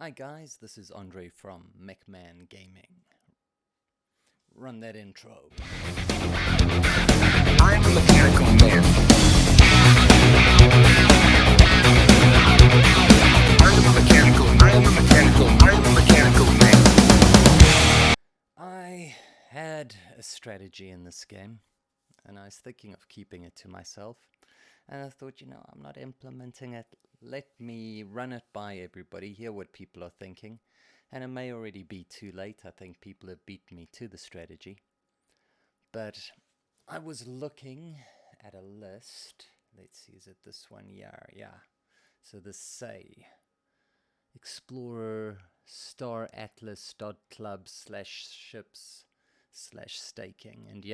Hi guys, this is Andre from MechMan Gaming. Run that intro. I'm a mechanical man. I'm a mechanical man. I had a strategy in this game, and I was thinking of keeping it to myself. And I thought, I'm not implementing it. Let me run it by everybody, hear what people are thinking. And it may already be too late. I think people have beat me to the strategy. But I was looking at a list. Let's see, is it this one? Yeah. So the say Explorer Star Atlas .club/ships/staking. And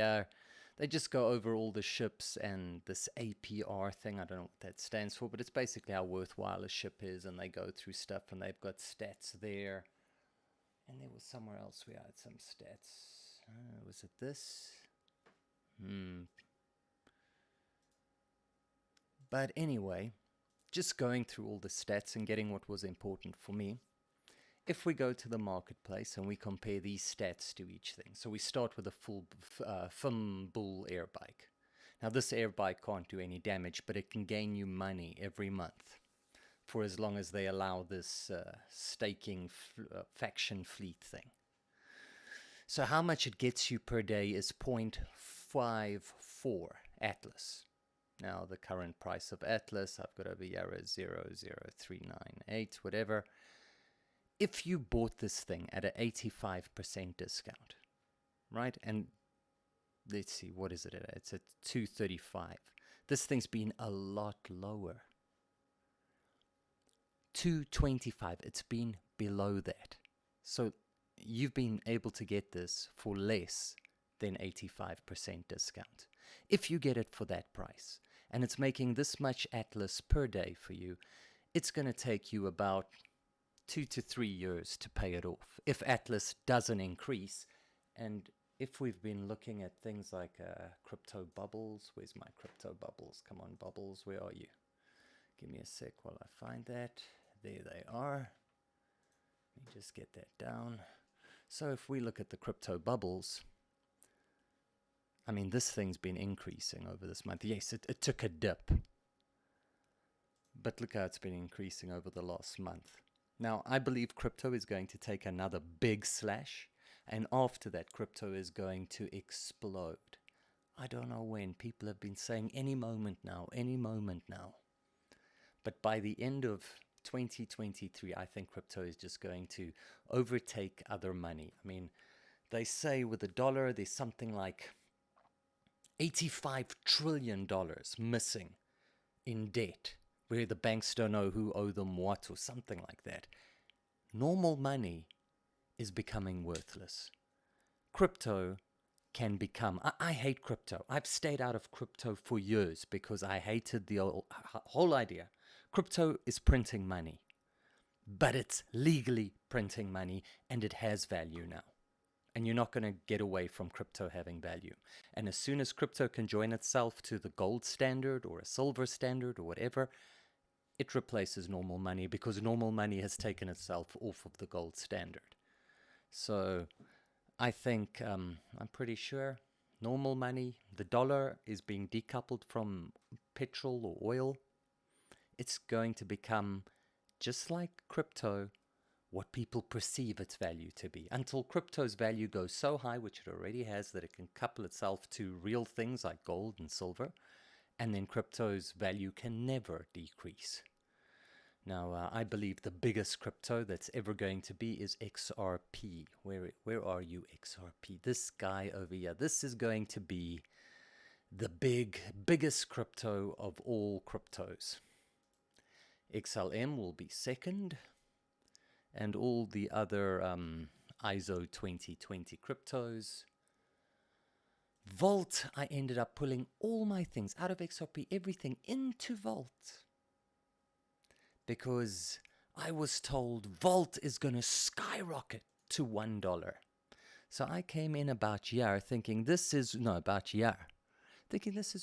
they just go over all the ships and this APR thing. I don't know what that stands for, but it's basically how worthwhile a ship is. And they go through stuff and they've got stats there. And there was somewhere else we had some stats. Was it this? But anyway, just going through all the stats and getting what was important for me. If we go to the marketplace and we compare these stats to each thing. So we start with a full bull air bike. Now this air bike can't do any damage, but it can gain you money every month for as long as they allow this staking faction fleet thing. So how much it gets you per day is 0.54 Atlas. Now the current price of Atlas, I've got over here is 0.0398, whatever. If you bought this thing at an 85% discount, right? And let's see, what is it at? It's at 235. This thing's been a lot lower. 225, it's been below that. So you've been able to get this for less than 85% discount. If you get it for that price, and it's making this much Atlas per day for you, it's going to take you about 2 to 3 years to pay it off if Atlas doesn't increase. And if we've been looking at things like crypto bubbles, where's my crypto bubbles? Come on, bubbles, where are you? Give me a sec while I find that. There they are. Let me just get that down. So if we look at the crypto bubbles, I mean, this thing's been increasing over this month. Yes, it took a dip. But look how it's been increasing over the last month. Now, I believe crypto is going to take another big slash. And after that, crypto is going to explode. I don't know when. People have been saying any moment now. But by the end of 2023, I think crypto is just going to overtake other money. I mean, they say with the dollar, there's something like $85 trillion missing in debt, where the banks don't know who owe them what or something like that. Normal money is becoming worthless. Crypto can become... I hate crypto. I've stayed out of crypto for years because I hated the whole idea. Crypto is printing money, but it's legally printing money and it has value now. And you're not going to get away from crypto having value. And as soon as crypto can join itself to the gold standard or a silver standard or whatever, it replaces normal money because normal money has taken itself off of the gold standard. So I think, I'm pretty sure, normal money, the dollar is being decoupled from petrol or oil. It's going to become, just like crypto, what people perceive its value to be. Until crypto's value goes so high, which it already has, that it can couple itself to real things like gold and silver, and then crypto's value can never decrease. Now, I believe the biggest crypto that's ever going to be is XRP. Where are you, XRP? This guy over here. This is going to be the biggest crypto of all cryptos. XLM will be second, and all the other ISO 2020 cryptos. Vault, I ended up pulling all my things out of XRP, everything into Vault, because I was told Vault is going to skyrocket to $1. So I came in about thinking thinking this is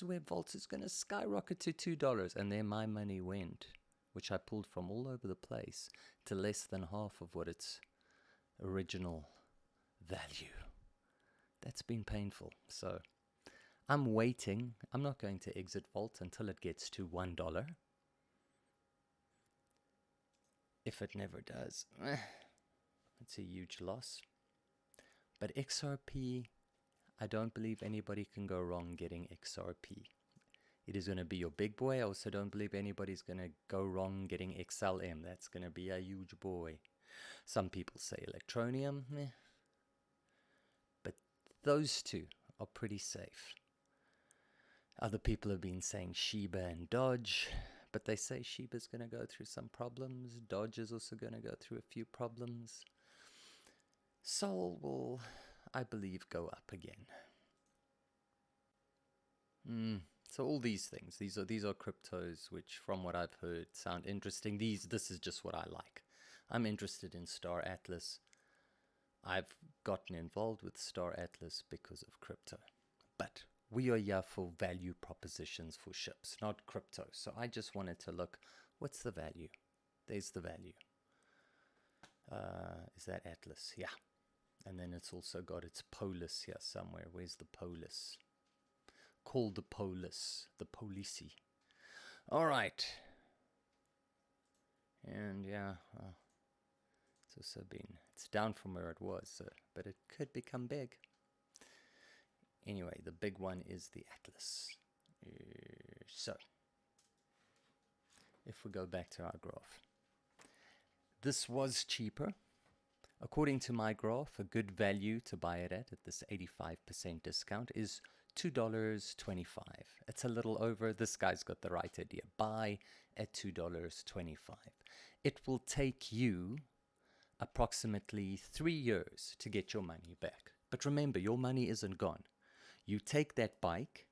where Vault is going to skyrocket to $2, and then my money went, which I pulled from all over the place, to less than half of what its original value. That's been painful. So I'm waiting. I'm not going to exit Vault until it gets to $1. If it never does, it's a huge loss. But XRP, I don't believe anybody can go wrong getting XRP. It is going to be your big boy. I also don't believe anybody's going to go wrong getting XLM. That's going to be a huge boy. Some people say Electronium, but those two are pretty safe. Other people have been saying Shiba and Dodge, but they say Shiba's going to go through some problems. Dodge is also going to go through a few problems. Sol will, I believe, go up again. So all these things, these are cryptos which, from what I've heard, sound interesting. This is just what I like. I'm interested in Star Atlas. I've gotten involved with Star Atlas because of crypto. But we are here for value propositions for ships, not crypto. So I just wanted to look, what's the value? There's the value. Is that Atlas? Yeah. And then it's also got its Polis here somewhere. Where's the Polis? Called the Polis, the Policy. All right. And yeah, it's also it's down from where it was, but it could become big. Anyway, the big one is the Atlas. So, if we go back to our graph, this was cheaper. According to my graph, a good value to buy it at this 85% discount is $2.25. It's a little over. This guy's got the right idea. Buy at $2.25. It will take you approximately 3 years to get your money back. But remember, your money isn't gone. You take that bike,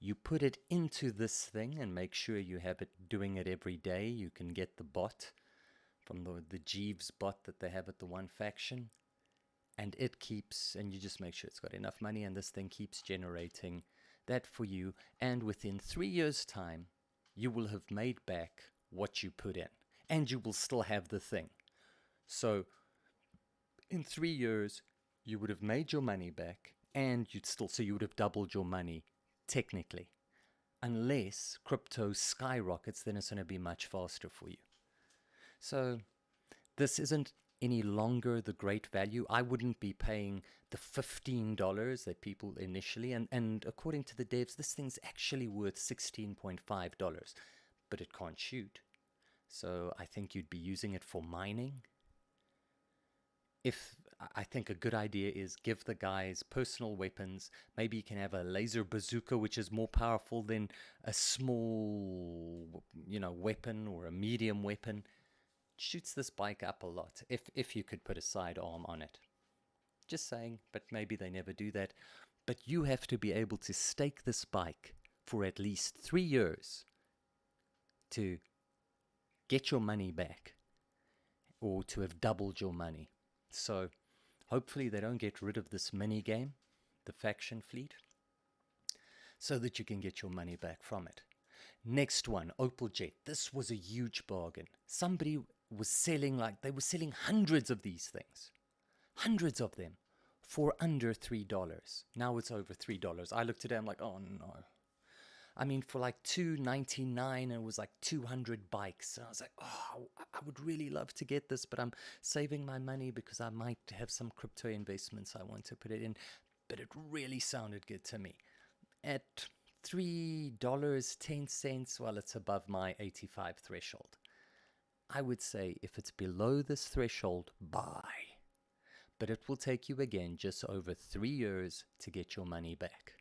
you put it into this thing and make sure you have it doing it every day. You can get the bot from the Jeeves bot that they have at the one faction. And it keeps, and you just make sure it's got enough money, and this thing keeps generating that for you. And within 3 years' time, you will have made back what you put in, and you will still have the thing. So in 3 years, you would have made your money back, and so you would have doubled your money, technically. Unless crypto skyrockets, then it's going to be much faster for you. So this isn't any longer the great value. I wouldn't be paying the $15 that people initially, and according to the devs, this thing's actually worth $16.5, but it can't shoot. So I think you'd be using it for mining. I think a good idea is give the guys personal weapons. Maybe you can have a laser bazooka, which is more powerful than a small, weapon or a medium weapon. Shoots this bike up a lot, if you could put a sidearm on it. Just saying, but maybe they never do that. But you have to be able to stake this bike for at least 3 years to get your money back, or to have doubled your money. So hopefully they don't get rid of this mini game, the faction fleet, so that you can get your money back from it. Next one, Opal Jet. This was a huge bargain. Somebody was selling, they were selling hundreds of these things. Hundreds of them for under $3. Now it's over $3. I looked at it, I'm like, oh no. I mean, for like $2.99, it was like 200 bikes. And I was like, oh, I would really love to get this, but I'm saving my money because I might have some crypto investments I want to put it in. But it really sounded good to me. At $3.10, well, it's above my 85 threshold. I would say if it's below this threshold, buy. But it will take you again just over 3 years to get your money back.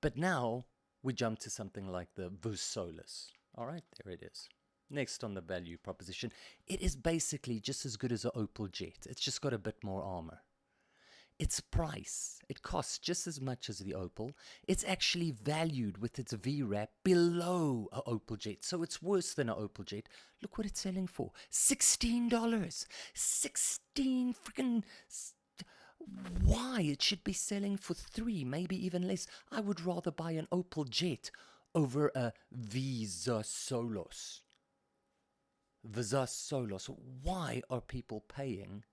But now we jump to something like the Vusolis. All right, there it is. Next on the value proposition, it is basically just as good as an Opal Jet. It's just got a bit more armor. Its price, it costs just as much as the Opal. It's actually valued with its VRAP below a Opal Jet. So it's worse than an Opal Jet. Look what it's selling for. $16. 16 freaking... Why? It should be selling for 3, maybe even less. I would rather buy an Opal Jet over a Visa Solos. Visas Solos. Why are people paying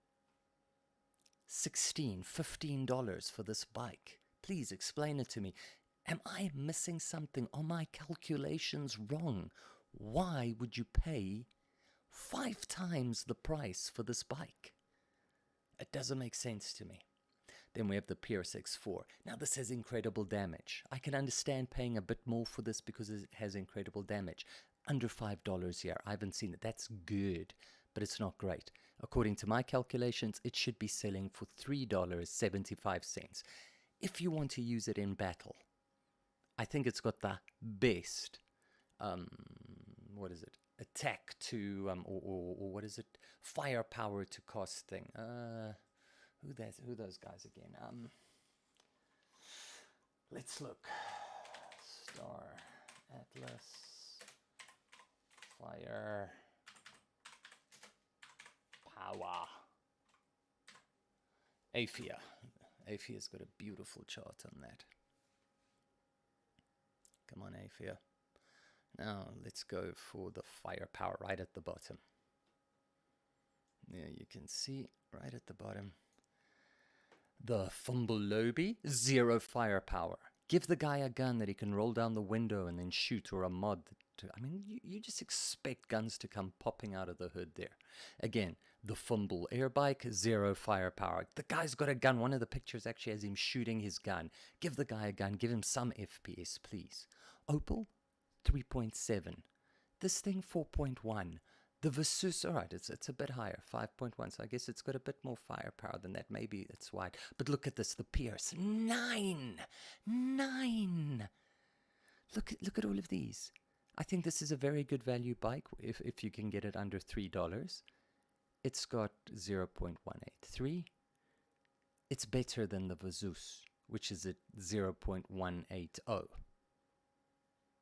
$16, $15 for this bike? Please explain it to me. Am I missing something? Are my calculations wrong? Why would you pay 5 times the price for this bike? It doesn't make sense to me. Then we have the Pierce X4. Now this has incredible damage. I can understand paying a bit more for this because it has incredible damage. Under $5 here. I haven't seen it. That's good, but it's not great. According to my calculations, it should be selling for $3.75. If you want to use it in battle, I think it's got the best, what is it? Attack to, or what is it? Firepower to cost thing. Who those guys again? Let's look. Star, Atlas, Fire, Power. Aphia. Aphia's got a beautiful chart on that. Come on, Aphia. Now let's go for the firepower right at the bottom. There you can see right at the bottom. The Fumblelobi, 0 firepower. Give the guy a gun that he can roll down the window and then shoot, or a mod. I mean, you just expect guns to come popping out of the hood there. Again, the Fumble Airbike, 0 firepower. The guy's got a gun. One of the pictures actually has him shooting his gun. Give the guy a gun. Give him some FPS, please. Opal, 3.7. This thing, 4.1. The Versus, all right, it's a bit higher, 5.1. So I guess it's got a bit more firepower than that. Maybe it's wide. But look at this, the Pierce, 9. Look at all of these. I think this is a very good value bike if you can get it under $3. It's got 0.183. It's better than the Versus, which is at 0.180.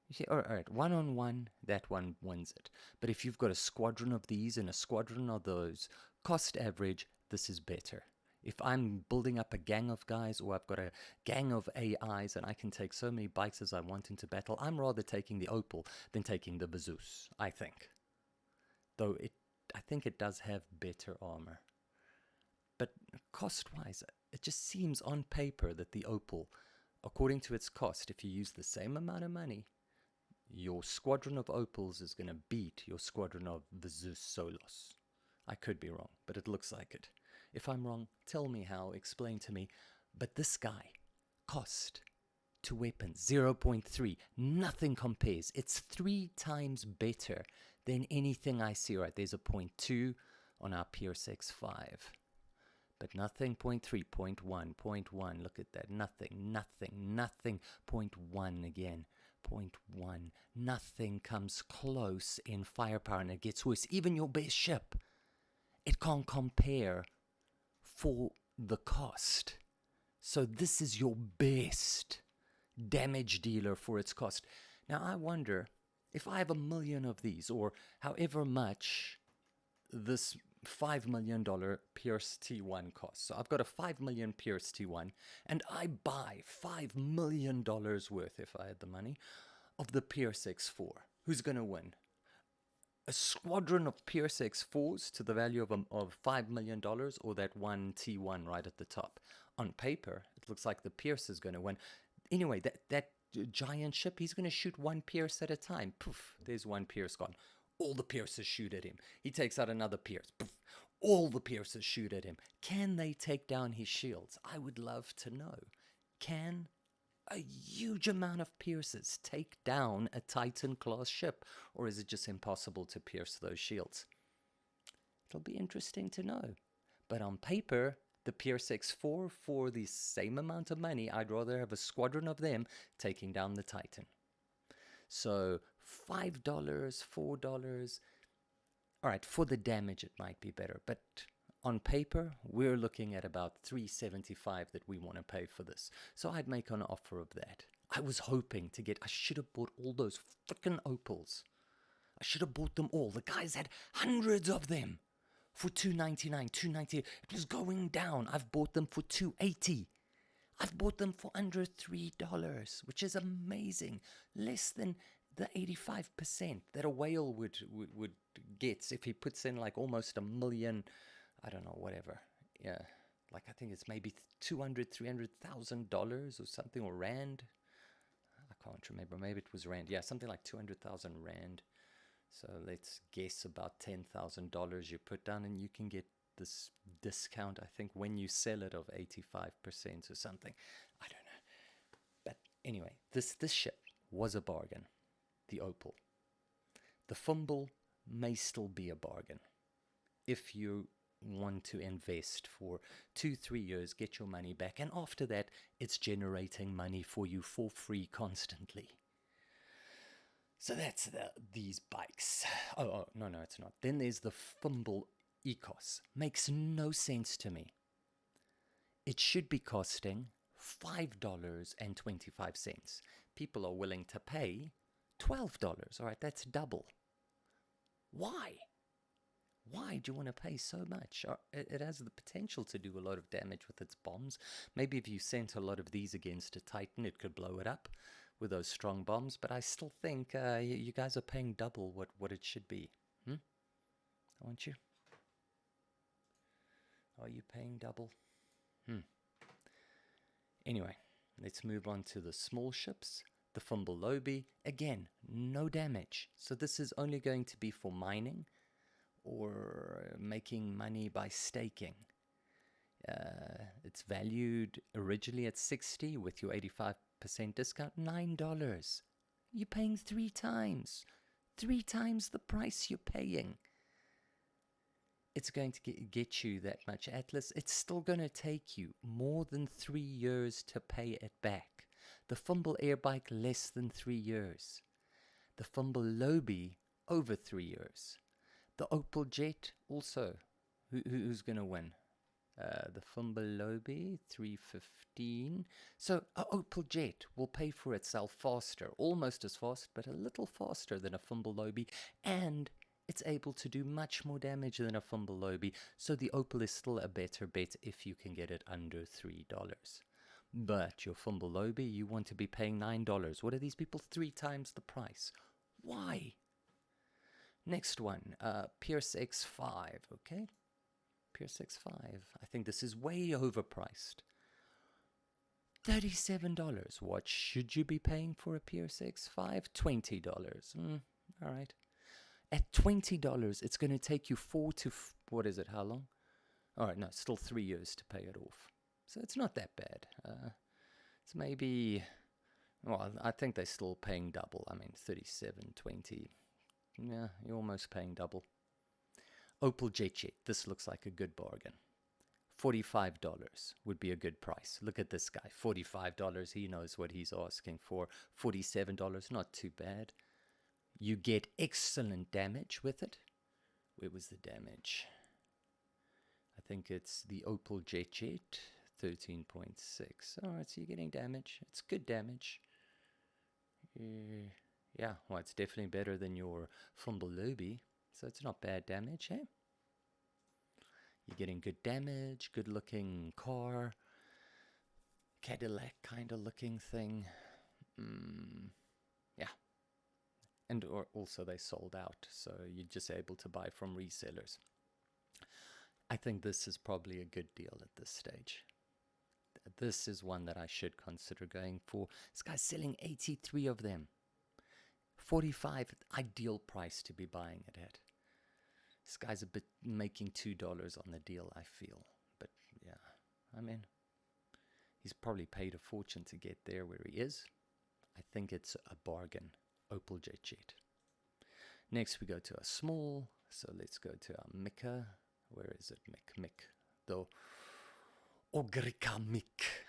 You see, all right, one-on-one, that one wins it. But if you've got a squadron of these and a squadron of those, cost average, this is better. If I'm building up a gang of guys, or I've got a gang of AIs and I can take so many bikes as I want into battle, I'm rather taking the Opal than taking the Versus, I think. Though I think it does have better armor. But cost-wise, it just seems on paper that the Opal, according to its cost, if you use the same amount of money, your squadron of Opals is going to beat your squadron of Versus Solos. I could be wrong, but it looks like it. If I'm wrong, tell me how, explain to me. But this guy, cost to weapon, 0.3. Nothing compares. It's 3 times better than anything I see. Right, there's a 0.2 on our Pierce X5. But nothing, 0.3, 0.1, 0.1. Look at that. Nothing. 0.1 again. 0.1. Nothing comes close in firepower, and it gets worse. Even your best ship, it can't compare for the cost. So this is your best damage dealer for its cost. Now I wonder if I have 1 million of these, or however much this $5 million Pierce T1 costs. So I've got a 5 million Pierce T1, and I buy $5 million worth, if I had the money, of the Pierce X4. Who's going to win? A squadron of Pierce X4s to the value of $5 million, or that one T1 right at the top? On paper, it looks like the Pierce is going to win. Anyway, that giant ship, he's going to shoot one Pierce at a time. Poof, there's one Pierce gone. All the Pierces shoot at him. He takes out another Pierce. Poof, all the Pierces shoot at him. Can they take down his shields? I would love to know. Can a huge amount of Pierces take down a Titan-class ship? Or is it just impossible to pierce those shields? It'll be interesting to know. But on paper, the Pierce X4, for the same amount of money, I'd rather have a squadron of them taking down the Titan. So $5, $4. All right, for the damage, it might be better. But on paper, we're looking at about $375 that we want to pay for this. So I'd make an offer of that. I was hoping to get, I should have bought all those frickin' Opals. I should have bought them all. The guys had hundreds of them for $299, $298. It was going down. I've bought them for $280. I've bought them for under $3, which is amazing. Less than The 85% that a whale would get if he puts in like almost a million, I don't know, whatever. Yeah, like I think it's maybe $300,000 or something, or rand. I can't remember. Maybe it was rand. Yeah, something like 200,000 rand. So let's guess about $10,000 you put down, and you can get this discount, I think, when you sell it of 85% or something. I don't know. But anyway, this ship was a bargain. The Opal. The Fumble may still be a bargain if you want to invest for 2-3 years, get your money back, and after that, it's generating money for you for free constantly. So that's these bikes. Oh, no, it's not. Then there's the Fumble Ecos. Makes no sense to me. It should be costing $5.25. People are willing to pay $12. All right, that's double. Why? Why do you want to pay so much? It has the potential to do a lot of damage with its bombs. Maybe if you sent a lot of these against a Titan, it could blow it up with those strong bombs. But I still think you guys are paying double what it should be. Aren't you? Are you paying double? Anyway, let's move on to the small ships. The Fumble Lobby. Again, no damage. So this is only going to be for mining or making money by staking. It's valued originally at 60 with your 85% discount, $9. You're paying 3 times. 3 times the price you're paying. It's going to get you that much. Atlas, it's still going to take you more than 3 years to pay it back. The Fumble Airbike, less than 3 years. The Fumble Lobby, over 3 years. The Opal Jet, also. Who's going to win? The Fumble Lobby, 315. So, a Opal Jet will pay for itself faster. Almost as fast, but a little faster than a Fumble Lobby. And it's able to do much more damage than a Fumble Lobby, so the Opal is still a better bet if you can get it under $3. But your Fumble Lobby, you want to be paying $9. What are these people? 3 times the price. Why? Next one, Pierce X5, okay? Pierce X5. I think this is way overpriced. $37. What should you be paying for a Pierce X5? $20. All right. At $20, it's going to take you how long? All right, no, still 3 years to pay it off. So it's not that bad. It's maybe, well, I think they're still paying double. I mean, 37, 20. Yeah, you're almost paying double. Opal Jet. This looks like a good bargain. $45 would be a good price. Look at this guy. $45. He knows what he's asking for. $47, not too bad. You get excellent damage with it. Where was the damage? I think it's the Opal Jet, 13.6. Alright, so you're getting damage. It's good damage. Yeah, well, it's definitely better than your Fumble Lobby. So it's not bad damage, eh? You're getting good damage, good looking car. Cadillac kind of looking thing. Yeah. And also they sold out, so you're just able to buy from resellers. I think this is probably a good deal at this stage. This is one that I should consider going for. This guy's selling 83 of them. 45, ideal price to be buying it at. This guy's a bit making $2 on the deal, I feel. But yeah, I mean, he's probably paid a fortune to get there where he is. I think it's a bargain. Opal Jet. Next we go to a small, so let's go to our Mika. Where is it? Mick. The Ogrika Mick.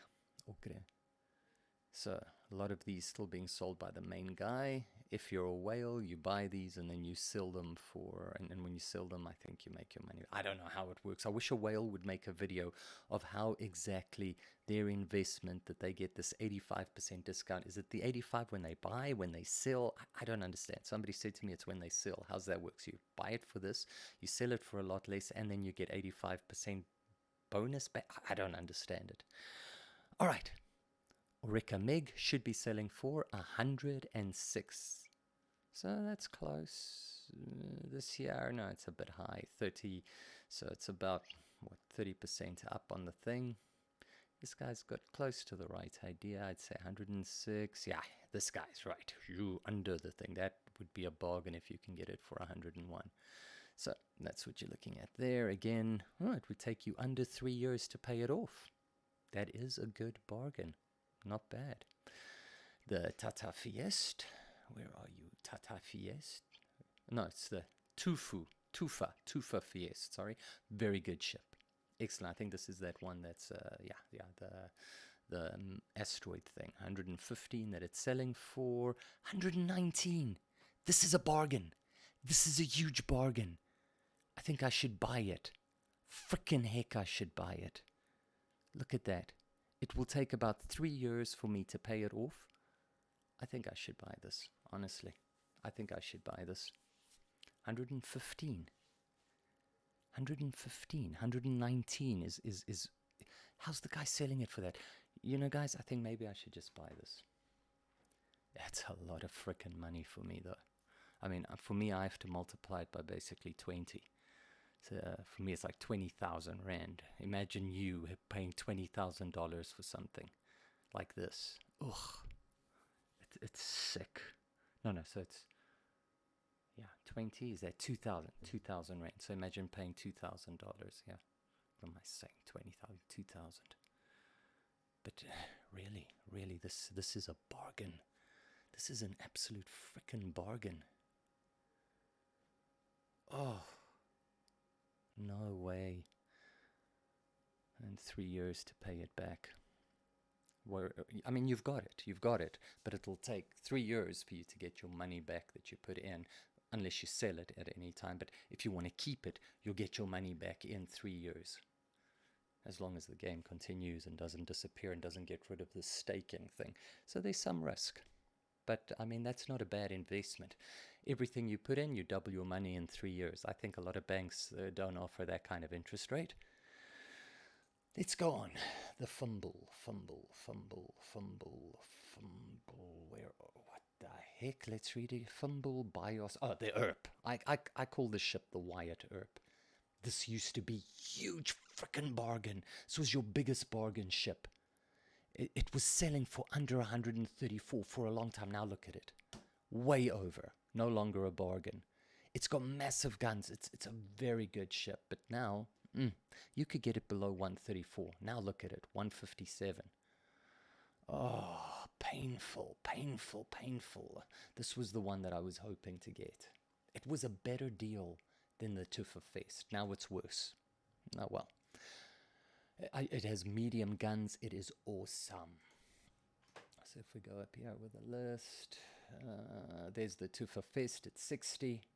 So a lot of these still being sold by the main guy. If you're a whale, you buy these and then you sell them for, and when you sell them, I think you make your money. I don't know how it works. I wish a whale would make a video of how exactly their investment, that they get this 85% discount. Is it the 85 when they buy, when they sell? I don't understand. Somebody said to me it's when they sell. How's that work? So you buy it for this, you sell it for a lot less, and then you get 85% bonus back. I don't understand it. All right. Orica Meg should be selling for $106. So that's close. This year, no, it's a bit high, 30. So it's about, what, 30% up on the thing. This guy's got close to the right idea. I'd say 106. Yeah, this guy's right. You under the thing. That would be a bargain if you can get it for 101. So that's what you're looking at there. Again, it would take you under 3 years to pay it off. That is a good bargain. Not bad. The Tata Fieste. Where are you? Tata Fieste? No, it's the Tufa Fieste, sorry. Very good ship. Excellent. I think this is that one that's, the asteroid thing. 115 that it's selling for. 119. This is a bargain. This is a huge bargain. I think I should buy it. Frickin' heck, I should buy it. Look at that. It will take about 3 years for me to pay it off. I think I should buy this, honestly. I think I should buy this. 115. 119 is how's the guy selling it for that? You know, guys, I think maybe I should just buy this. That's a lot of frickin' money for me, though. I mean, for me, I have to multiply it by basically 20. So for me, it's like 20,000 Rand. Imagine you paying $20,000 for something like this. Ugh. It's sick. No, so it's, yeah, 20, is that 2,000 Rand. So imagine paying $2,000, yeah. What am I saying? 20,000, 2,000. But really, this is a bargain. This is an absolute frickin' bargain. Oh, no way. And 3 years to pay it back. I mean, you've got it, but it'll take 3 years for you to get your money back that you put in, unless you sell it at any time. But if you want to keep it, you'll get your money back in 3 years, as long as the game continues and doesn't disappear and doesn't get rid of the staking thing. So there's some risk. But, I mean, that's not a bad investment. Everything you put in, you double your money in 3 years. I think a lot of banks don't offer that kind of interest rate. Let's go on. The fumble. What the heck? Let's read it. Fumble, BIOS. Oh, the ERP. I call this ship the Wyatt ERP. This used to be huge frickin' bargain. This was your biggest bargain ship. It was selling for under 134 for a long time. Now look at it. Way over. No longer a bargain. It's got massive guns. It's a very good ship. But now, you could get it below 134. Now look at it. 157. Oh, painful. This was the one that I was hoping to get. It was a better deal than the Tufa Fest. Now it's worse. Oh well. It has medium guns. It is awesome. So if we go up here with a list, there's the Tufa Fest at 60.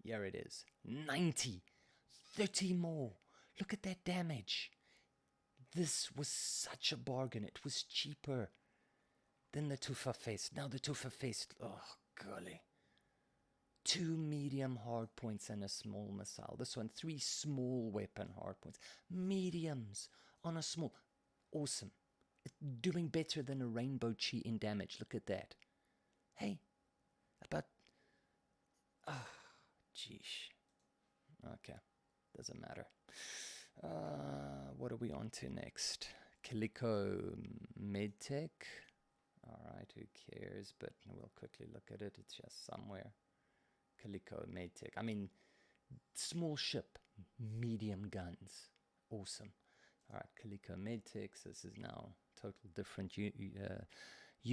Here it is. 90. 30 more. Look at that damage. This was such a bargain. It was cheaper than the Tufa Fest. Now the Tufa Fest, oh golly. 2 medium hard points and a small missile. This one, 3 small weapon hard points. Mediums on a small. Awesome. It's doing better than a rainbow chi in damage. Look at that. Hey, about... Geesh. Okay, doesn't matter. What are we on to next? Calico Medtech. Alright, who cares? But we'll quickly look at it. It's just somewhere. Calico Medtech. I mean, small ship, medium guns. Awesome. Alright, Calico Medtech. So this is now total different. You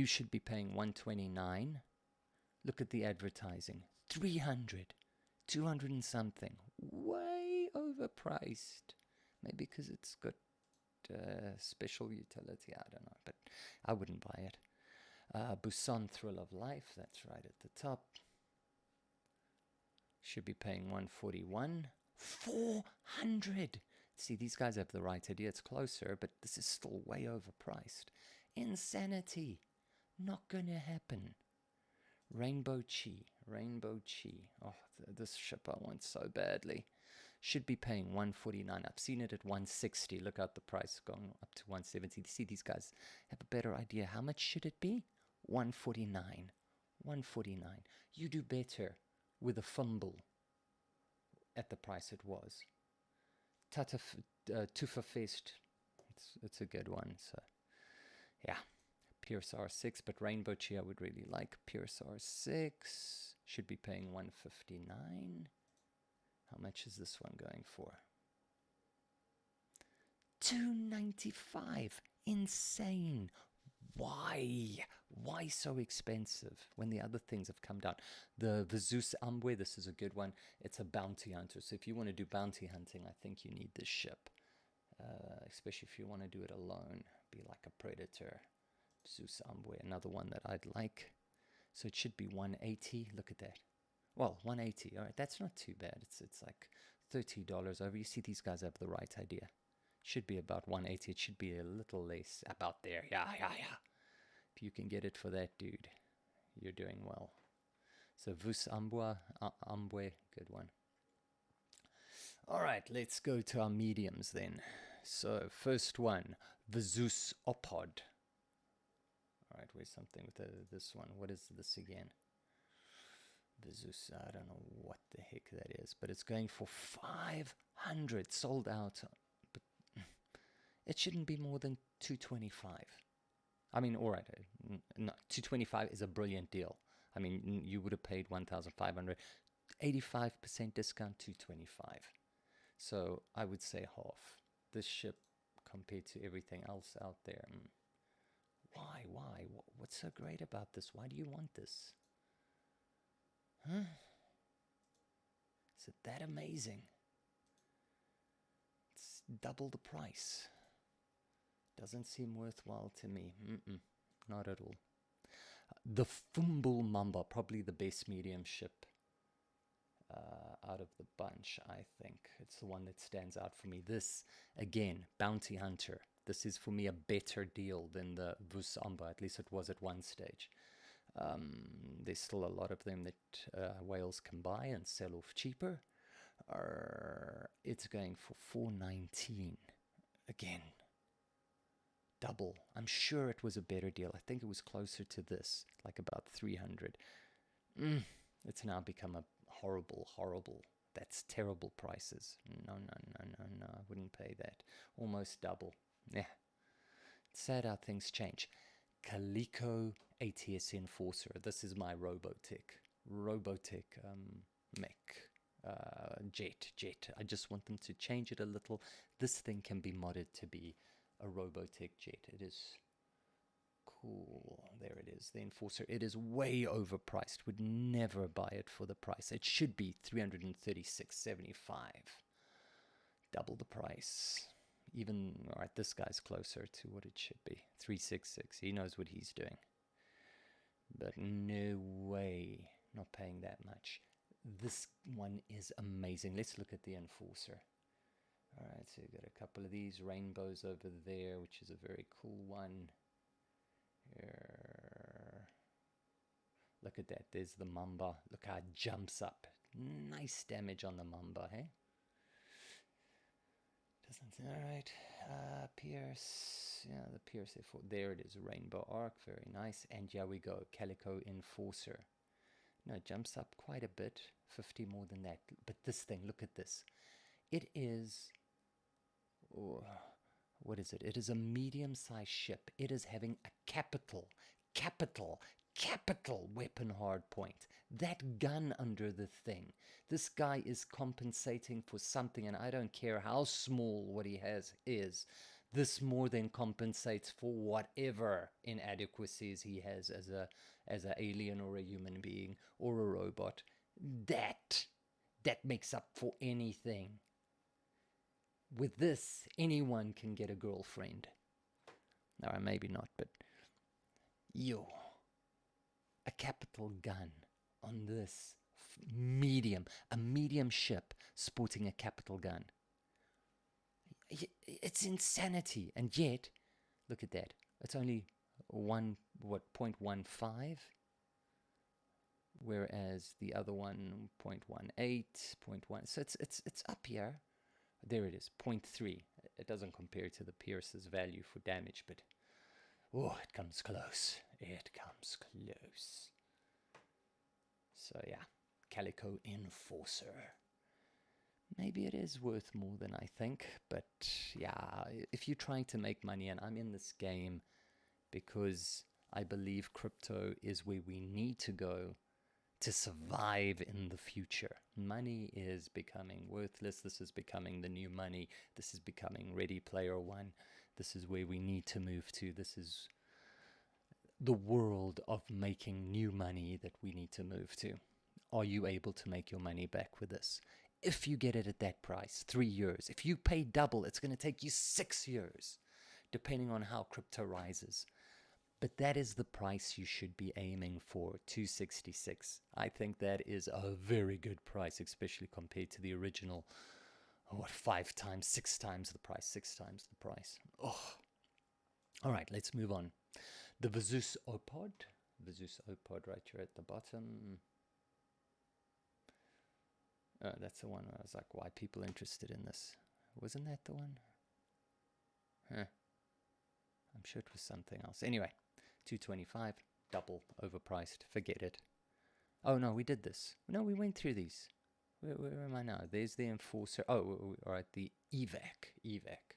should be paying 129. Look at the advertising. 300. 200 and something. Way overpriced. Maybe because it's got special utility. I don't know. But I wouldn't buy it. Busan Thrill of Life. That's right at the top. Should be paying 141. 400. See, these guys have the right idea. It's closer, but this is still way overpriced. Insanity. Not gonna happen. Rainbow Chi. Oh, this ship I want so badly. Should be paying 149. I've seen it at 160. Look out, the price going up to 170. See, these guys have a better idea. How much should it be? 149. 149. You do better with a fumble at the price it was. Tufa Fest, it's a good one. So yeah, Pierce R6, but Rainbow Chi I would really like. Pierce R6 should be paying 159. How much is this one going for? 295. Insane. Why? Why so expensive when the other things have come down? The Zeus Amwe, this is a good one. It's a bounty hunter. So if you want to do bounty hunting, I think you need this ship. Especially if you want to do it alone. Be like a predator. Zeus Amwe, another one that I'd like. So it should be 180. Look at that. Well, 180. All right, that's not too bad. It's like $30 over. You see, these guys have the right idea. Should be about 180. It should be a little less. About there. Yeah. If you can get it for that, dude, you're doing well. So Vus Ambwe, good one. All right, let's go to our mediums then. So first one, the Zeus Opod. All right, where's something with this one? What is this again? The Zeus, I don't know what the heck that is, but it's going for 500, sold out. But it shouldn't be more than 225. I mean, all right, no, 225 is a brilliant deal. I mean, you would have paid 1,500, 85% discount, 225. So I would say half. This ship compared to everything else out there. Why? What's so great about this? Why do you want this? Huh? Is it that amazing? It's double the price. Doesn't seem worthwhile to me. Not at all. The Fumble Mamba, probably the best medium ship out of the bunch, I think. It's the one that stands out for me. This, again, Bounty Hunter. This is for me a better deal than the Vus Amba, at least it was at one stage. There's still a lot of them that whales can buy and sell off cheaper. It's going for 419. Again, double. I'm sure it was a better deal. I think it was closer to this, like about 300. It's now become a horrible. That's terrible prices. No. I wouldn't pay that. Almost double. Yeah. It's sad how things change. Calico ATS Enforcer. This is my Robotech mech. Jet. I just want them to change it a little. This thing can be modded to be a Robotech jet. It is cool. There it is, the Enforcer. It is way overpriced. Would never buy it for the price. It should be $336.75. Double the price. Even, all right, this guy's closer to what it should be. $366. He knows what he's doing. But no way, not paying that much. This one is amazing. Let's look at the Enforcer. All right, so you've got a couple of these rainbows over there, which is a very cool one. Here. Look at that. There's the Mamba. Look how it jumps up. Nice damage on the Mamba, hey? Doesn't, all right. Pierce. Yeah, the Pierce. There it is. Rainbow Arc. Very nice. And here we go. Calico Enforcer. No, it jumps up quite a bit. 50 more than that. But this thing, look at this. It is... Oh, what is it? It is a medium-sized ship. It is having a capital weapon hard point. That gun under the thing. This guy is compensating for something, and I don't care how small what he has is. This more than compensates for whatever inadequacies he has as an alien or a human being or a robot. That makes up for anything. With this, anyone can get a girlfriend. Or maybe not, but a capital gun on this a medium ship sporting a capital gun. It's insanity, and yet, look at that. It's only 0.15, whereas the other one 0.18, 0.1. So it's up here. There it is, 0.3. It doesn't compare to the Pierce's value for damage, but oh, it comes close. It comes close. So yeah, Calico Enforcer. Maybe it is worth more than I think, but yeah, if you're trying to make money, and I'm in this game because I believe crypto is where we need to go to survive in the future. Money is becoming worthless. This is becoming the new money. This is becoming Ready Player One. This is where we need to move to. This is the world of making new money that we need to move to. Are you able to make your money back with this? If you get it at that price, 3 years. If you pay double, it's going to take you 6 years, depending on how crypto rises. But that is the price you should be aiming for, 266. I think that is a very good price, especially compared to the original, 5 times, 6 times the price, 6 times the price. Oh. All right, let's move on. The Visus Opod right here at the bottom. That's the one where I was like, why people interested in this? Wasn't that the one? Huh. I'm sure it was something else. Anyway, 225, double overpriced. Forget it. Oh, no, we did this. No, we went through these. Where am I now? There's the Enforcer. Oh, all right, the evac. The evac.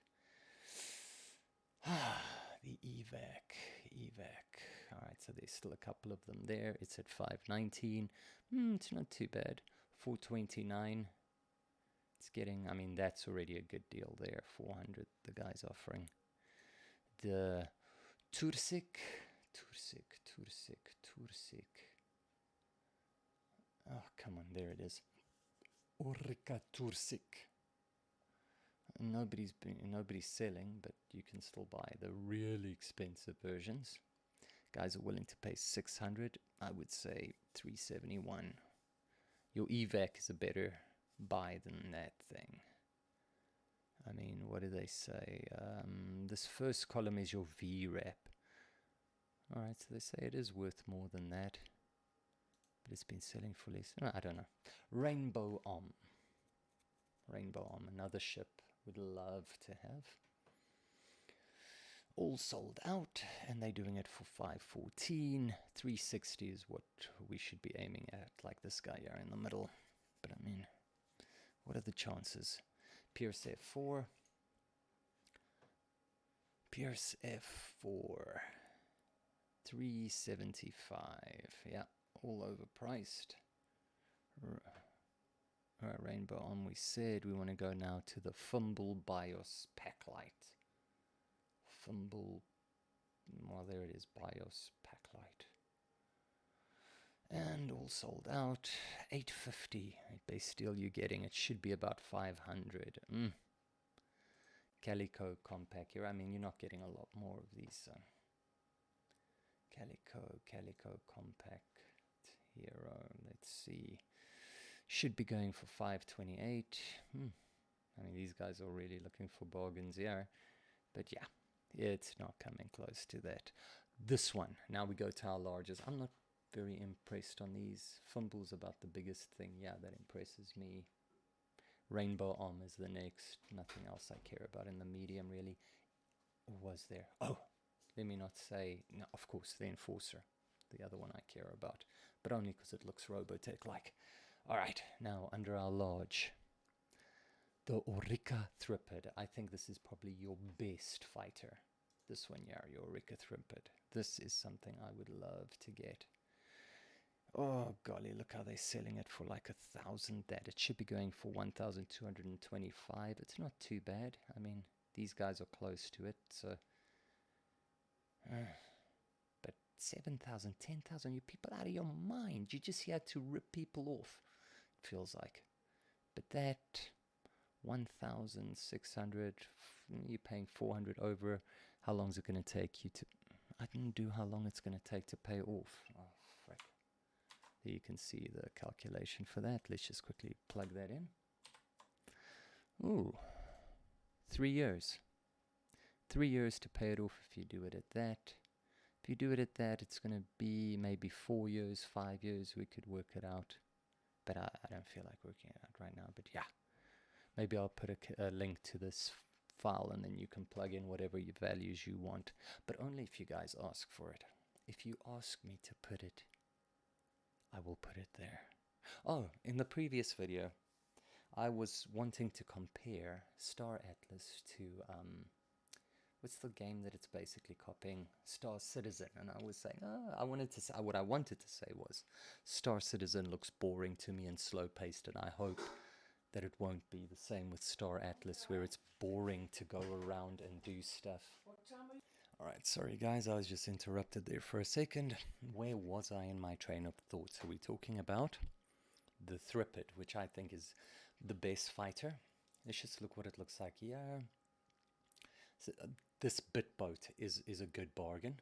All right, so there's still a couple of them there. It's at 519. It's not too bad. 429. It's getting, I mean, that's already a good deal there. 400 the guy's offering. The Tursik. Oh, come on, there it is. Orica Tursik. Nobody's selling, but you can still buy the really expensive versions. Guys are willing to pay 600. I would say 371. Your evac is a better buy than that thing. I mean, what do they say? This first column is your VRAP. Alright, so they say it is worth more than that. But it's been selling for less. No, I don't know. Rainbow Arm, another ship would love to have. All sold out, and they're doing it for 514. 360 is what we should be aiming at, like this guy here in the middle. But I mean, what are the chances? Pierce F4. Pierce F4. 375. Yeah, all overpriced. Alright, Rainbow On, we said we want to go now to the Fumble BIOS Packlight. Well, there it is, BIOS Packlight. And all sold out. 850 base deal you're getting. It should be about 500. Calico Compact here. I mean, you're not getting a lot more of these. Calico Compact Hero. Let's see. Should be going for 528. I mean, these guys are really looking for bargains here. But yeah, it's not coming close to that. This one. Now we go to our largest. I'm not very impressed on these. Fumble's about the biggest thing. Yeah, that impresses me. Rainbow Arm is the next. Nothing else I care about in the medium, really. Was there? Oh, let me not say. No, of course, the Enforcer. The other one I care about. But only because it looks Robotech-like. Alright, now under our large. The Orica Thripid. I think this is probably your best fighter. This one, yeah, your Orica Thripid. This is something I would love to get. Oh golly, look how they're selling it for like 1,000 that. It should be going for 1,225. It's not too bad. I mean, these guys are close to it, so... but 7,000, 10,000, you people out of your mind. You just here to rip people off, it feels like. But that 1,600, you're paying 400 over. How long is it going to take you to... I didn't do how long it's going to take to pay off. Oh, frick. There you can see the calculation for that. Let's just quickly plug that in. Ooh, 3 years. 3 years to pay it off if you do it at that. If you do it at that, it's going to be maybe 4 years, 5 years. We could work it out. But I don't feel like working it out right now. But yeah, maybe I'll put a link to this file and then you can plug in whatever values you want. But only if you guys ask for it. If you ask me to put it I will put it there. Oh, in the previous video, I was wanting to compare Star Atlas to, what's the game that it's basically copying? Star Citizen. And I was saying, what I wanted to say was, Star Citizen looks boring to me and slow-paced, and I hope that it won't be the same with Star Atlas, where it's boring to go around and do stuff. Alright, sorry guys, I was just interrupted there for a second. Where was I in my train of thought? So we're talking about the Thripid, which I think is the best fighter. Let's just look what it looks like. Yeah, so, this Bitboat is a good bargain.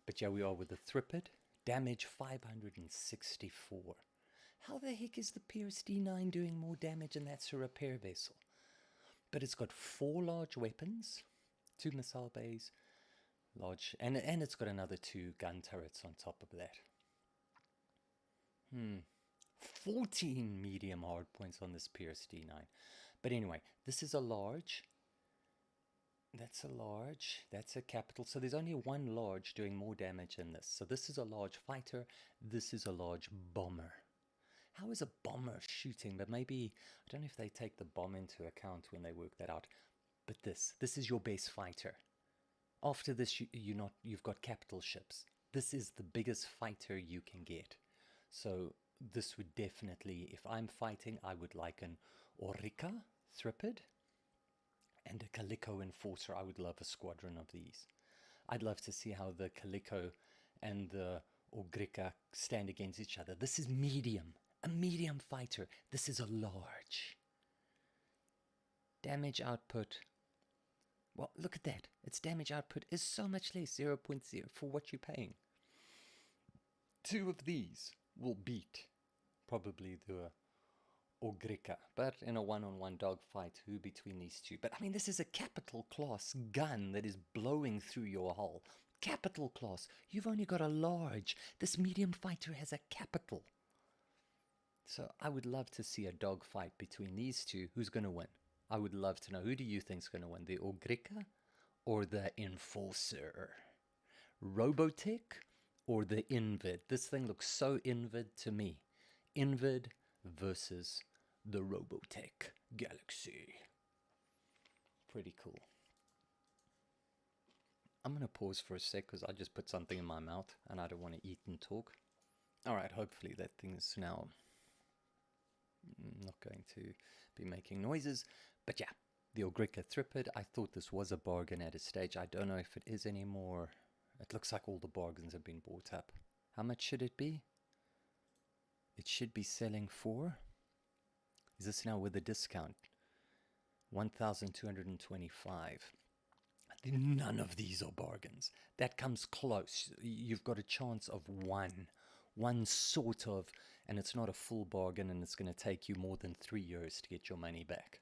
But yeah, we are with the Thripid. Damage 564. How the heck is the Pierce D9 doing more damage, and that's a repair vessel? But it's got 4 large weapons, 2 missile bays, large, and it's got another 2 gun turrets on top of that. 14 medium hard points on this Pierce D9. But anyway, this is a large. That's a large. That's a capital. So there's only one large doing more damage than this. So this is a large fighter. This is a large bomber. How is a bomber shooting? But maybe, I don't know if they take the bomb into account when they work that out. But this is your base fighter. After this, you've got capital ships. This is the biggest fighter you can get. So this would definitely, if I'm fighting, I would like an Orica Thripid and a Calico Enforcer. I would love a squadron of these. I'd love to see how the Calico and the Ogrica stand against each other. This is medium, a medium fighter. This is a large. Damage output. Well, look at that. Its damage output is so much less, 0.0, for what you're paying. 2 of these will beat probably the Ogrica, but in a one-on-one dogfight, who between these two? But I mean, this is a capital class gun that is blowing through your hull. Capital class. You've only got a large. This medium fighter has a capital. So I would love to see a dogfight between these two. Who's going to win? I would love to know. Who do you think's going to win? The Ogrica or the Enforcer? Robotech or the Invid? This thing looks so Invid to me. Invid versus the Robotech Galaxy. Pretty cool. I'm going to pause for a sec because I just put something in my mouth and I don't want to eat and talk. Alright, hopefully that thing is now not going to be making noises. But yeah, the Ogrica Thripid, I thought this was a bargain at a stage. I don't know if it is anymore. It looks like all the bargains have been bought up. How much should it be? It should be selling for, is this now with a discount? 1,225. None of these are bargains. That comes close. You've got a chance of one sort of, and it's not a full bargain, and it's going to take you more than 3 years to get your money back.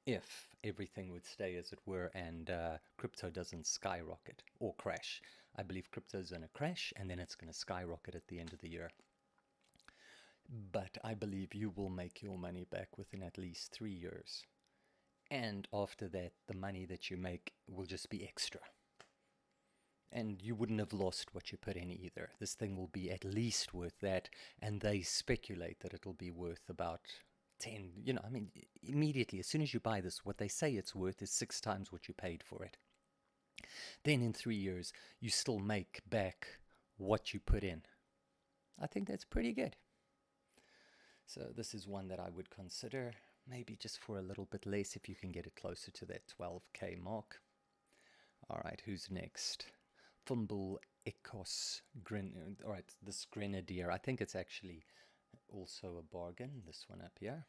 If everything would stay as it were and crypto doesn't skyrocket or crash. I believe crypto's going to crash and then it's going to skyrocket at the end of the year. But I believe you will make your money back within at least 3 years. And after that, the money that you make will just be extra. And you wouldn't have lost what you put in either. This thing will be at least worth that, and they speculate that it'll be worth about 10, I mean, immediately, as soon as you buy this, what they say it's worth is 6 times what you paid for it. Then in 3 years, you still make back what you put in. I think that's pretty good. So this is one that I would consider, maybe just for a little bit less if you can get it closer to that 12k mark. Alright, who's next? Fumble Ecos Alright, this Grenadier. I think it's actually also a bargain, this one up here.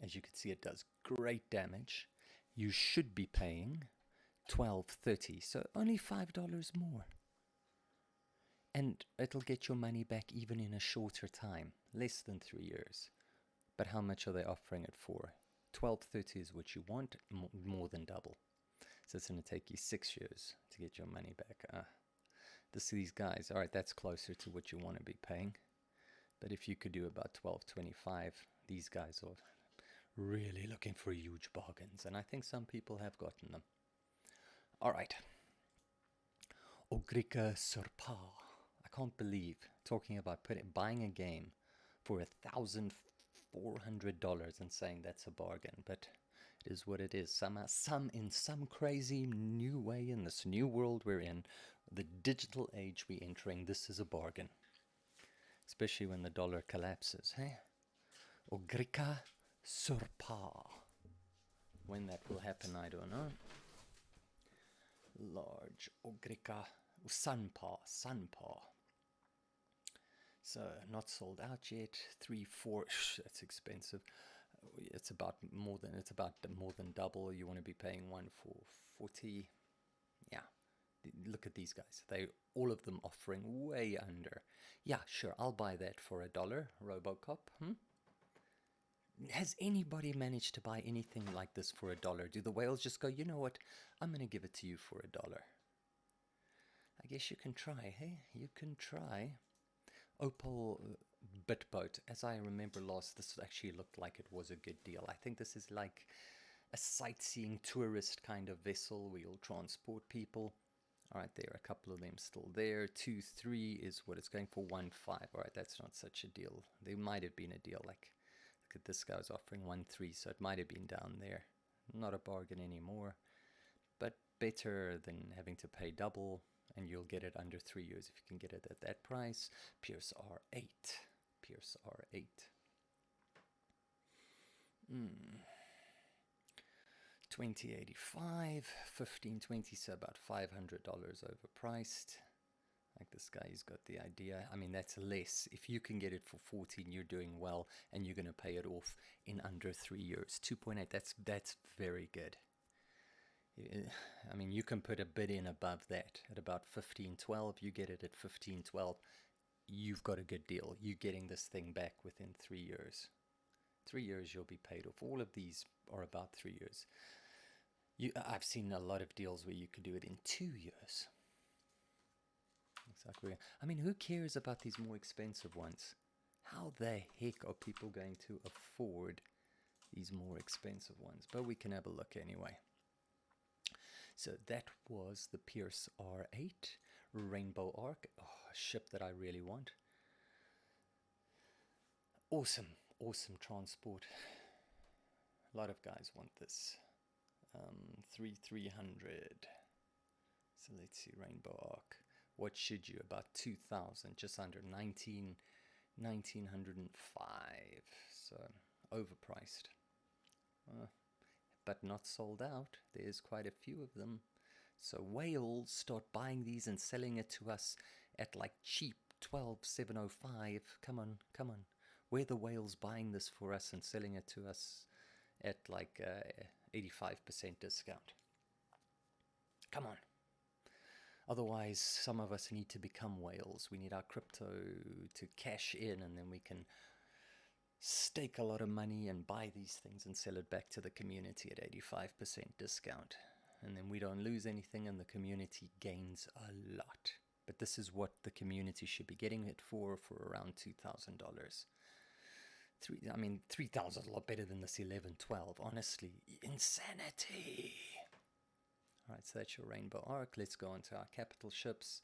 As you can see, it does great damage. You should be paying $12.30, so only $5 more. And it'll get your money back even in a shorter time, less than 3 years. But how much are they offering it for? $12.30 is what you want, more than double. So it's going to take you 6 years to get your money back. These guys, alright, that's closer to what you want to be paying. But if you could do about $12.25, these guys are really looking for huge bargains. And I think some people have gotten them. Alright. Ogrica Surpa. I can't believe talking about buying a game for $1,400 and saying that's a bargain, but it is what it is. In some crazy new way, in this new world we're in, the digital age we're entering, this is a bargain. Especially when the dollar collapses, hey? Ogrika surpa. When that will happen, I don't know. Large Ogrika Sanpa. So not sold out yet. 3, 4. That's expensive. It's about more than double. You want to be paying one for 40. Yeah. Look at these guys. All of them offering way under. Yeah, sure. I'll buy that for $1. Robocop. Has anybody managed to buy anything like this for $1? Do the whales just go, you know what? I'm going to give it to you for $1. I guess you can try, hey? You can try. Opal Bitboat. As I remember last, this actually looked like it was a good deal. I think this is like a sightseeing tourist kind of vessel where you'll transport people. All right, there are a couple of them still there. 2, 3 is what it's going for. 1, 5. All right, that's not such a deal. There might have been a deal. Like, look at this guy's offering 1, 3, so it might have been down there. Not a bargain anymore, but better than having to pay double, and you'll get it under 3 years if you can get it at that price. Pierce R8. 2085, 1520, so about $500 overpriced. Like this guy, he's got the idea. I mean, that's less. If you can get it for 14, you're doing well, and you're going to pay it off in under 3 years. 2.8, that's very good. I mean, you can put a bid in above that at about 1512. You get it at 1512. You've got a good deal. You're getting this thing back within 3 years. 3 years, you'll be paid off. All of these are about 3 years. I've seen a lot of deals where you could do it in 2 years. Exactly. I mean, who cares about these more expensive ones? How the heck are people going to afford these more expensive ones? But we can have a look anyway. So that was the Pierce R8 Rainbow Arc. Oh, a ship that I really want. Awesome transport. A lot of guys want this. 300. So let's see, Rainbow Arc. What should you? About 2,000, just under 1905. So overpriced. But not sold out. There's quite a few of them. So whales start buying these and selling it to us at like cheap 12,705. Come on. Where the whales buying this for us and selling it to us at like 85% discount? Come on. Otherwise, some of us need to become whales. We need our crypto to cash in, and then we can stake a lot of money and buy these things and sell it back to the community at 85% discount. And then we don't lose anything, and the community gains a lot. But this is what the community should be getting it for around $2,000. 3,000 is a lot better than this 1112. Honestly, insanity. All right, so that's your Rainbow Arc. Let's go on to our capital ships.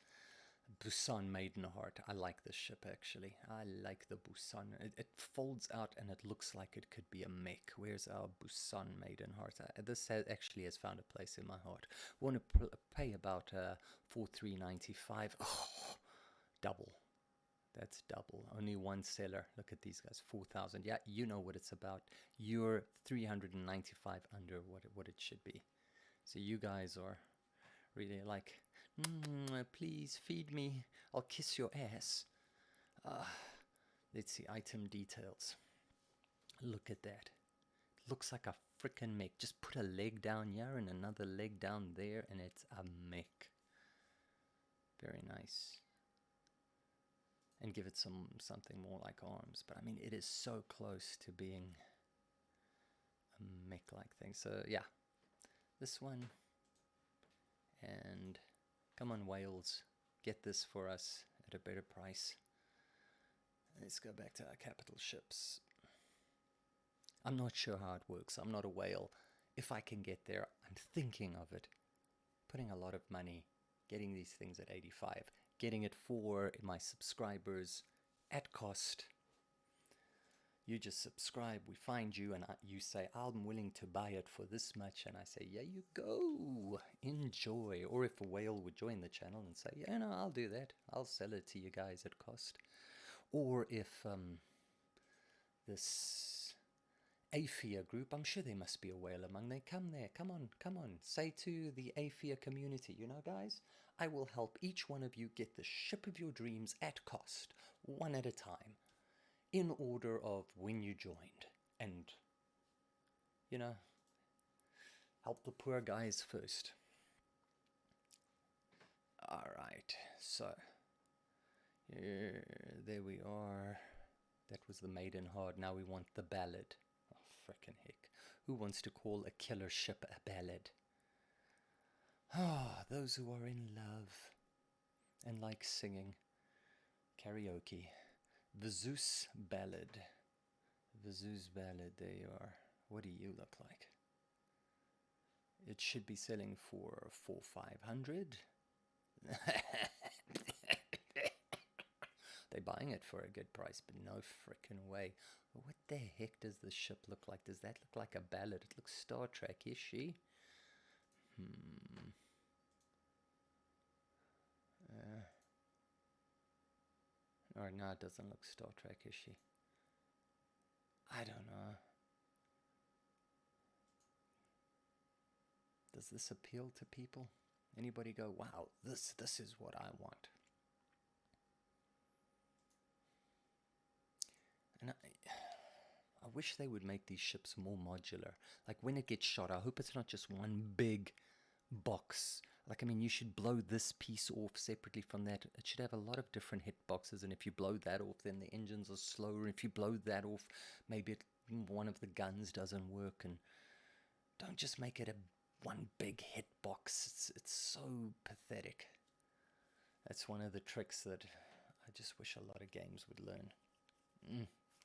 Busan Maidenheart. I like this ship, actually. I like the Busan. It folds out and it looks like it could be a mech. Where's our Busan Maidenheart? This actually has found a place in my heart. Want to pay about 4,395. Oh, double. That's double. Only one seller. Look at these guys. 4,000. Yeah, you know what it's about. You're 395 under what it should be. So you guys are really like, please feed me. I'll kiss your ass. Let's see, item details. Look at that. Looks like a freaking mech. Just put a leg down here and another leg down there, and it's a mech. Very nice. And give it something more like arms. But I mean, it is so close to being a mech-like thing. So yeah. This one, and come on whales, get this for us at a better price. Let's go back to our capital ships. I'm not sure how it works. I'm not a whale. If I can get there, I'm thinking of it. Putting a lot of money, getting these things at 85, getting it for my subscribers at cost. You just subscribe, we find you, and you say, I'm willing to buy it for this much, and I say, yeah, you go, enjoy. Or if a whale would join the channel and say, yeah, no, I'll do that, I'll sell it to you guys at cost. Or if this Aphia group, I'm sure there must be a whale among them, come there, come on, say to the Aphia community, you know, guys, I will help each one of you get the ship of your dreams at cost, one at a time, in order of when you joined, and, you know, help the poor guys first. Alright, so, there we are. That was the maiden hard, now we want the ballad. Oh, frickin' heck. Who wants to call a killer ship a ballad? Ah, those who are in love and like singing. Karaoke. The Zeus Ballad. The Zeus Ballad, there you are. What do you look like? It should be selling for 400-500. They're buying it for a good price, but no frickin' way. What the heck does this ship look like? Does that look like a ballad? It looks Star Trek-ish. Or no, it doesn't look Star Trek-ish. I don't know. Does this appeal to people? Anybody go, wow, this is what I want? And I wish they would make these ships more modular. Like when it gets shot, I hope it's not just one big box. Like, I mean, you should blow this piece off separately from that. It should have a lot of different hit boxes, and if you blow that off, then the engines are slower. If you blow that off, maybe one of the guns doesn't work. And don't just make it a one big hit box. It's so pathetic. That's one of the tricks that I just wish a lot of games would learn.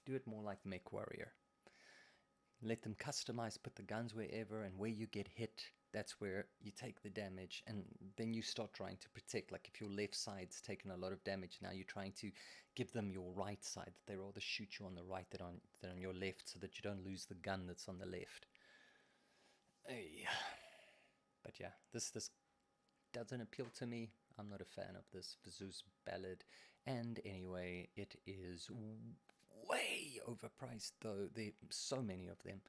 Do it more like MechWarrior. Let them customize, put the guns wherever, and where you get hit, that's where you take the damage, and then you start trying to protect. Like if your left side's taken a lot of damage, now you're trying to give them your right side, that they rather shoot you on the right than on your left, so that you don't lose the gun that's on the left. Hey. But yeah, this doesn't appeal to me. I'm not a fan of this Zeus Ballad, and anyway, it is way overpriced, though. There are so many of them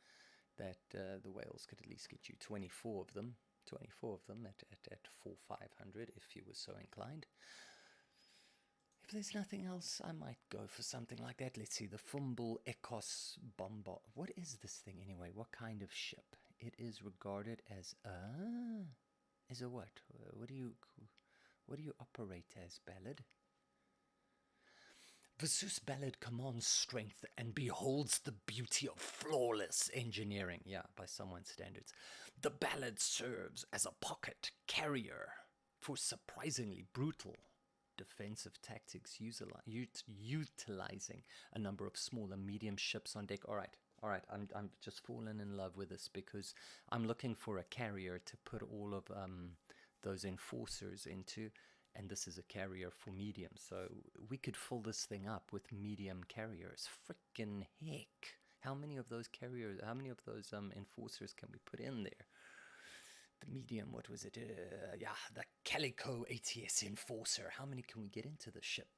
that the whales could at least get you 24 of them at 400-500 if you were so inclined. If there's nothing else, I might go for something like that. Let's see, the Fumble Ecos Bombard. What is this thing anyway? What kind of ship? It is regarded as a what? What do you operate as, Ballad? The Zeus Ballad commands strength and beholds the beauty of flawless engineering. Yeah, by someone's standards. The Ballad serves as a pocket carrier for surprisingly brutal defensive tactics, utilizing a number of small and medium ships on deck. All right, I'm just falling in love with this because I'm looking for a carrier to put all of those enforcers into. And this is a carrier for medium, so we could fill this thing up with medium carriers. Frickin' heck! How many of those carriers, how many of those enforcers can we put in there? The medium, what was it? Yeah, the Calico ATS Enforcer. How many can we get into the ship?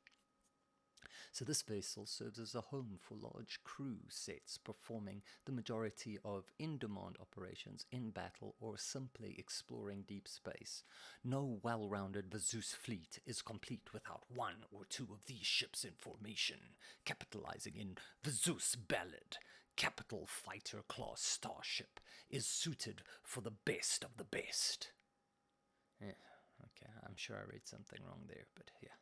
So this vessel serves as a home for large crew sets, performing the majority of in-demand operations in battle or simply exploring deep space. No well-rounded Zeus fleet is complete without one or two of these ships in formation, capitalizing in the Zeus Ballad. Capital Fighter Class Starship is suited for the best of the best. Yeah, okay, I'm sure I read something wrong there, but yeah.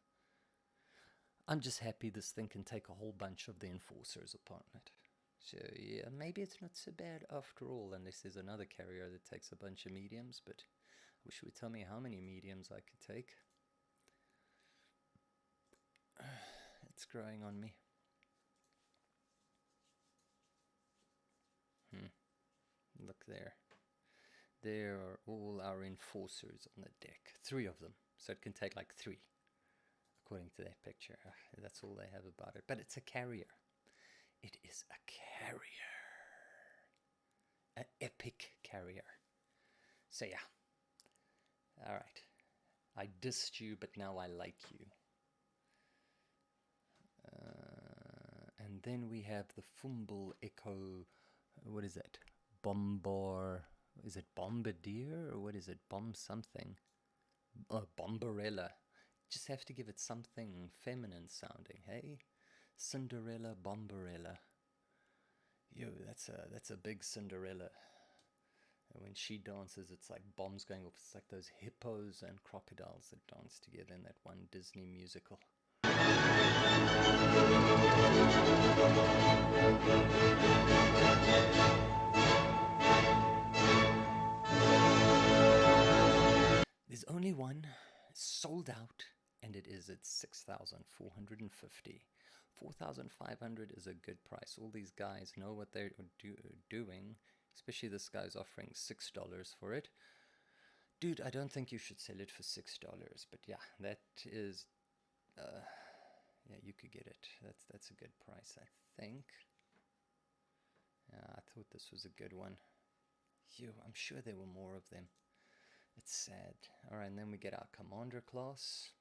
I'm just happy this thing can take a whole bunch of the enforcers upon it. So yeah, maybe it's not so bad after all, unless there's another carrier that takes a bunch of mediums, but I wish you would tell me how many mediums I could take. It's growing on me. Look there. There are all our enforcers on the deck. 3 of them. So it can take like 3. according to that picture. That's all they have about it. But it's a carrier. It is a carrier. An epic carrier. So yeah. Alright. I dissed you, but now I like you. And then we have the Fumble Echo. What is that? Bombar. Is it Bombardier? Or what is it? Bomb something. Oh, Bombarella. Just have to give it something feminine sounding, hey? Cinderella, Bombarella. Yo, that's a big Cinderella. And when she dances, it's like bombs going off. It's like those hippos and crocodiles that dance together in that one Disney musical. There's only one, sold out, and it is at 6,450. 4,500 is a good price. All these guys know what they're doing, especially this guy's offering $6 for it. Dude, I don't think you should sell it for $6, but yeah, that is, yeah, you could get it. That's a good price, I think. Yeah, I thought this was a good one. Yo, I'm sure there were more of them. It's sad. Alright, and then we get our commander class.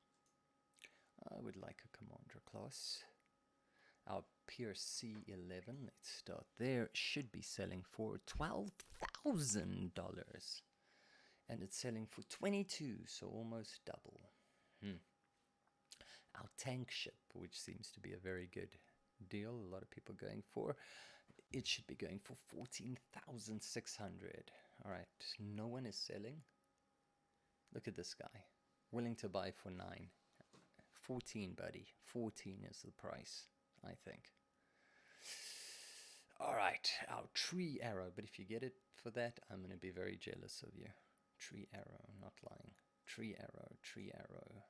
I would like a commander class. Our Pierce C11, let's start there, should be selling for $12,000. And it's selling for 22, so almost double. Our tank ship, which seems to be a very good deal, a lot of people going for, it should be going for 14,600. Alright, no one is selling. Look at this guy, willing to buy for 9. 14, buddy. 14 is the price, I think. Alright, our tree arrow. But if you get it for that, I'm going to be very jealous of you. Tree arrow, not lying. Tree arrow, tree arrow.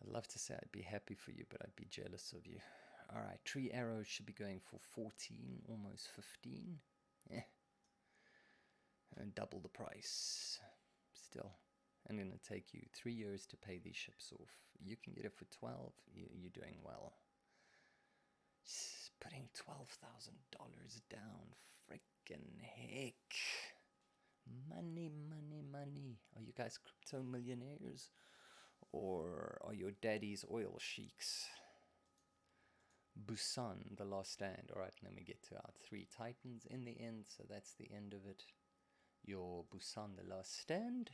I'd love to say I'd be happy for you, but I'd be jealous of you. Alright, tree arrow should be going for 14, almost 15. Yeah. And double the price. Still, I'm going to take you 3 years to pay these ships off. You can get it for 12. You're doing well. Just putting $12,000 down. Frickin' heck. Money, money, money. Are you guys crypto millionaires? Or are your daddies oil sheiks? Busan, the last stand. Alright, and then we get to our 3 titans in the end. So that's the end of it. Your Busan, the last stand.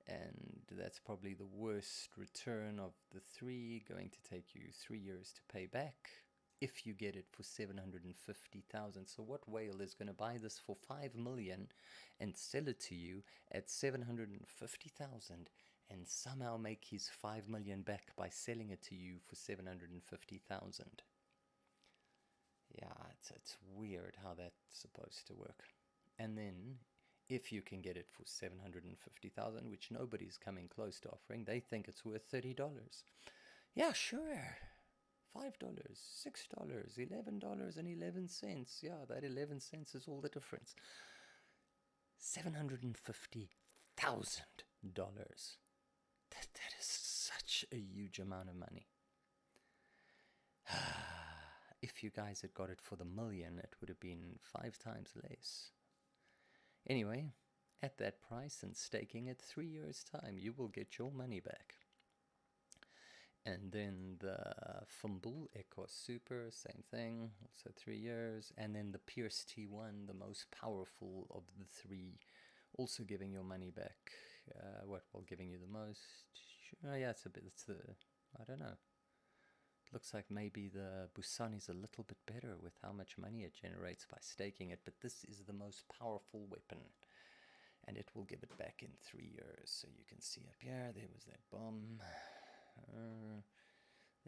And that's probably the worst return of the 3, going to take you 3 years to pay back if you get it for 750,000. So what whale is going to buy this for 5 million and sell it to you at 750,000 and somehow make his 5 million back by selling it to you for 750,000? Yeah, it's weird how that's supposed to work. And then if you can get it for 750,000, which nobody's coming close to offering, they think it's worth $30. Yeah, sure. $5, $6, $11.11. Yeah, that 11 cents is all the difference. $750,000. That is such a huge amount of money. If you guys had got it for the million, it would have been 5 times less. Anyway, at that price and staking it 3 years' time, you will get your money back. And then the Fumble Echo Super, same thing, also 3 years. And then the Pierce T1, the most powerful of the 3, also giving your money back. What will giving you the most? Oh yeah, it's the, I don't know. It looks like maybe the Busan is a little bit better with how much money it generates by staking it, but this is the most powerful weapon, and it will give it back in 3 years. So you can see up here, there was that bomb.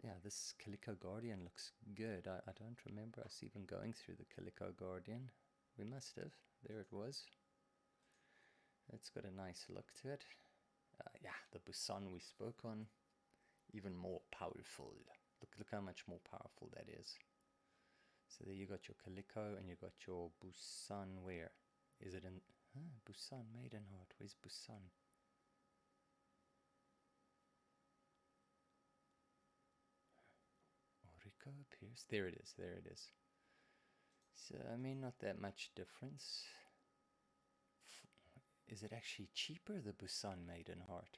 Yeah, this Calico Guardian looks good. I don't remember us even going through the Calico Guardian. We must have. There it was. It's got a nice look to it. Yeah, the Busan we spoke on, even more powerful. Look how much more powerful that is. So there you got your Calico and you got your Busan. Where is it? In Busan Maidenheart. Where's Busan? Calico Pierce. There it is. There it is. So, I mean, not that much difference. Is it actually cheaper, the Busan Maiden Heart?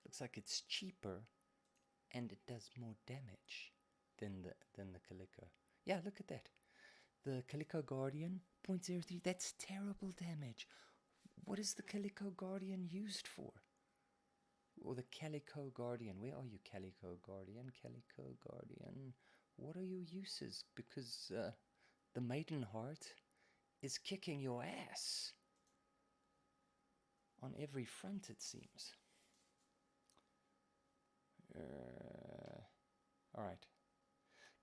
Looks like it's cheaper, and it does more damage than the Calico. Yeah, look at that. The Calico Guardian, 0.03. That's terrible damage. What is the Calico Guardian used for? Or the Calico Guardian. Where are you, Calico Guardian? Calico Guardian. What are your uses? Because the Maiden Heart is kicking your ass on every front, it seems. Alright.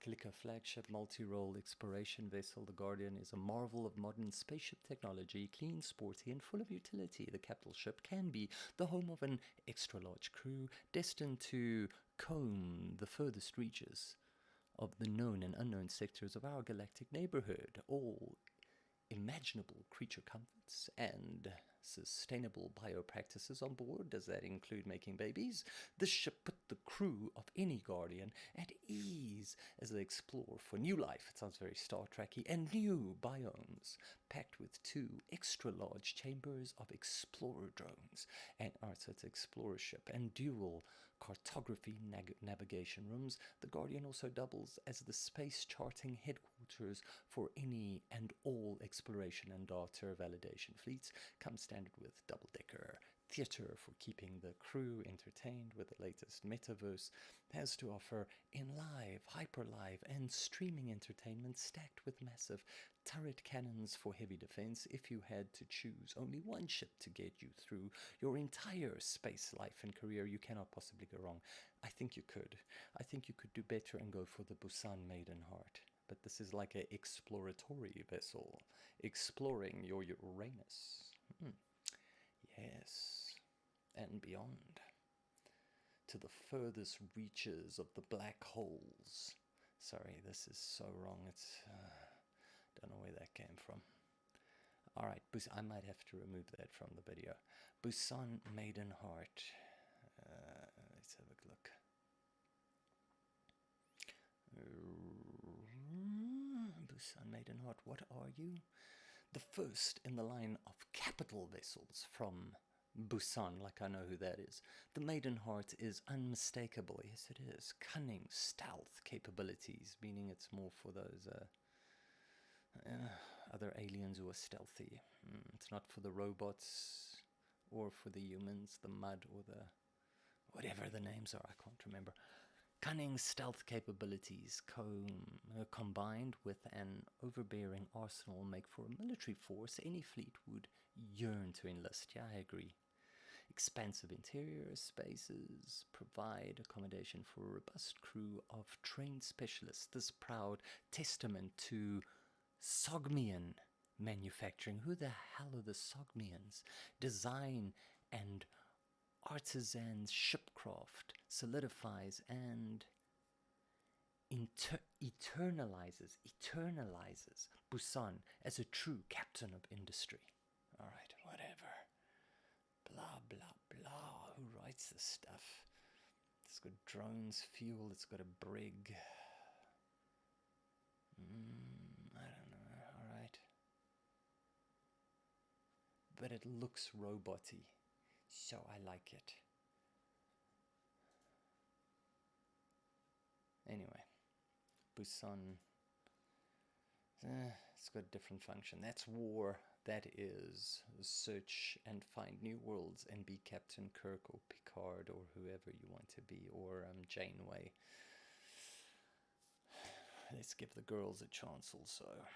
Calico flagship multi-role exploration vessel, the Guardian is a marvel of modern spaceship technology, clean, sporty, and full of utility. The capital ship can be the home of an extra-large crew destined to comb the furthest reaches of the known and unknown sectors of our galactic neighborhood. All imaginable creature comforts and sustainable biopractices on board. Does that include making babies? This ship put the crew of any Guardian at ease as they explore for new life. It sounds very Star Trek-y. And new biomes, packed with 2 extra-large chambers of explorer drones. And so it's an explorer ship. And dual cartography navigation rooms. The Guardian also doubles as the space charting headquarters for any and all exploration and data validation fleets. Comes standard with double-decker theater for keeping the crew entertained with the latest metaverse. Has to offer in live, hyper-live, and streaming entertainment stacked with massive turret cannons for heavy defense. If you had to choose only one ship to get you through your entire space life and career, you cannot possibly go wrong. I think you could. I think you could do better and go for the Busan Maiden Heart. But this is like an exploratory vessel, exploring your Uranus. Yes, and beyond, to the furthest reaches of the black holes. Sorry, this is so wrong. It's don't know where that came from. All right, I might have to remove that from the video. Busan Maiden Heart. Let's have a look. Busan Maiden Heart, what are you? The first in the line of capital vessels from Busan, like I know who that is. The Maiden Heart is unmistakable. Yes, it is. Cunning, stealth capabilities, meaning it's more for those other aliens who are stealthy. It's not for the robots or for the humans, the mud or the whatever the names are, I can't remember. Cunning stealth capabilities combined with an overbearing arsenal make for a military force any fleet would yearn to enlist. Yeah, I agree. Expansive interior spaces provide accommodation for a robust crew of trained specialists. This proud testament to Sogmian manufacturing. Who the hell are the Sogmians? Design and artisans shipcraft solidifies and eternalizes Busan as a true captain of industry. All right, whatever. Blah, blah, blah. Who writes this stuff? It's got drones, fuel, it's got a brig. I don't know, all right. But it looks robot-y. So I like it. Anyway, Busan, it's got a different function. That's war. That is search and find new worlds and be Captain Kirk or Picard or whoever you want to be, or Janeway. Let's give the girls a chance also.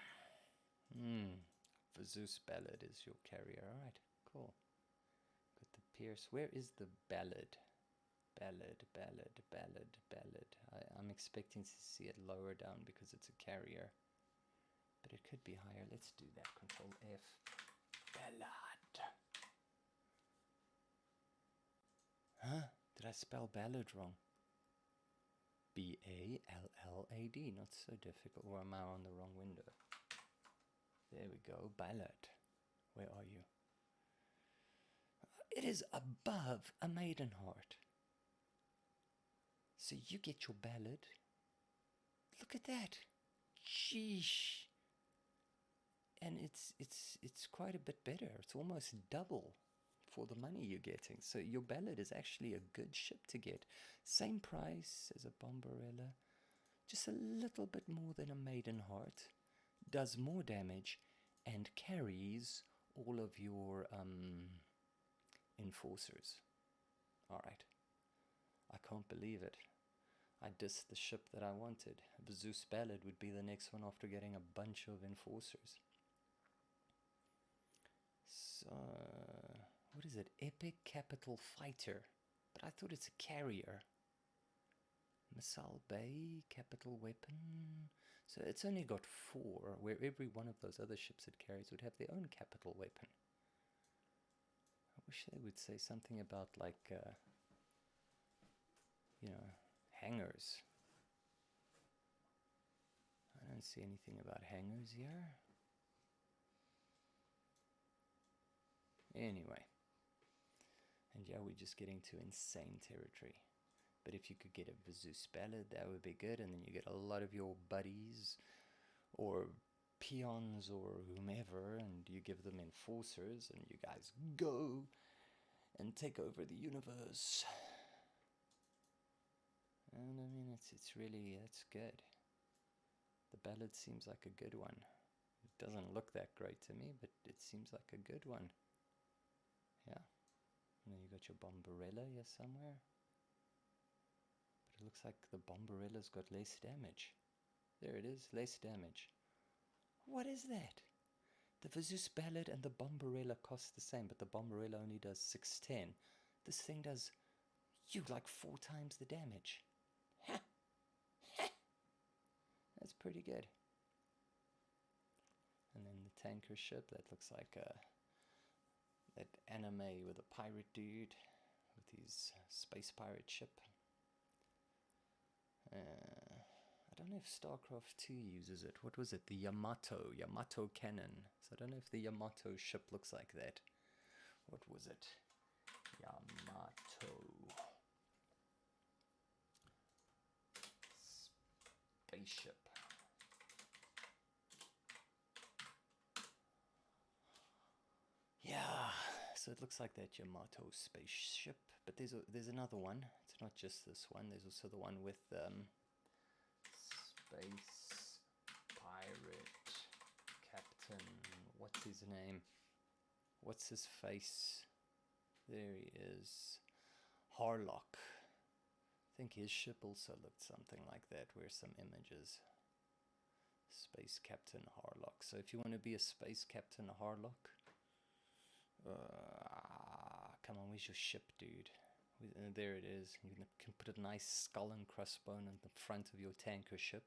Zeus Ballad is your carrier. Alright, cool. Got the Pierce. Where is the Ballad? Ballad. I'm expecting to see it lower down because it's a carrier. But it could be higher. Let's do that. Control F. Ballad. Huh? Did I spell ballad wrong? B-A-L-L-A-D. Not so difficult. Or am I on the wrong window? There we go. Ballad. Where are you? It is above a Maiden Heart. So you get your ballad Look at that. Sheesh. And it's quite a bit better. It's almost double for the money you're getting. So your Ballad is actually a good ship to get. Same price as a Bombarella, just a little bit more than a Maiden Heart, does more damage, and carries all of your enforcers. Alright. I can't believe it. I dissed the ship that I wanted. The Zeus Ballad would be the next one after getting a bunch of enforcers. So, what is it? Epic Capital Fighter. But I thought it's a carrier. Missile Bay, Capital Weapon. So it's only got 4, where every one of those other ships it carries would have their own capital weapon. I wish they would say something about, like, you know, hangars. I don't see anything about hangars here. Anyway. And yeah, we're just getting to insane territory. But if you could get a Zeus Ballad, that would be good. And then you get a lot of your buddies or peons or whomever, and you give them enforcers, and you guys go and take over the universe. And I mean, it's really, it's good. The Ballad seems like a good one. It doesn't look that great to me, but it seems like a good one. Yeah. And then you got your Bombarella here somewhere. But it looks like the Bombarella's got less damage. There it is, less damage. What is that? The Zeus Ballad and the Bombarella cost the same, but the Bombarella only does 610. This thing does, like 4 times the damage. Ha! Ha! That's pretty good. And then the tanker ship, that looks like that anime with a pirate dude with his space pirate ship. I don't know if StarCraft 2 uses it. What was it? The Yamato cannon. So I don't know if the Yamato ship looks like that. What was it? Yamato. Spaceship. Yeah, so it looks like that Yamato spaceship, but there's another one. It's not just this one. There's also the one with Space Pirate Captain. What's his name? What's his face? There he is. Harlock. I think his ship also looked something like that. Where's some images? Space Captain Harlock. So if you want to be a Space Captain Harlock, come on, where's your ship, dude? There it is. You can put a nice skull and crossbone in the front of your tanker ship.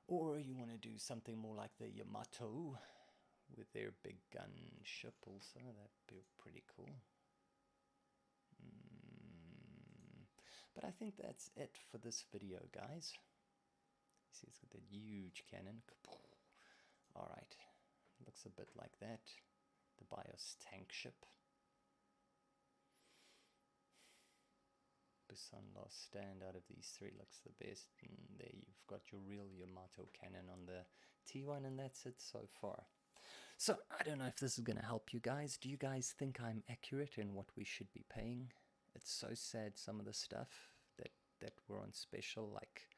Or you want to do something more like the Yamato with their big gun ship also. That'd be pretty cool. But I think that's it for this video, guys. See, it's got that huge cannon. Alright, looks a bit like that. The BIOS tank ship. Busan Last Stand out of these 3 looks the best. And there you've got your real Yamato cannon on the T1, and that's it so far. So, I don't know if this is going to help you guys. Do you guys think I'm accurate in what we should be paying? It's so sad, some of the stuff that were on special, like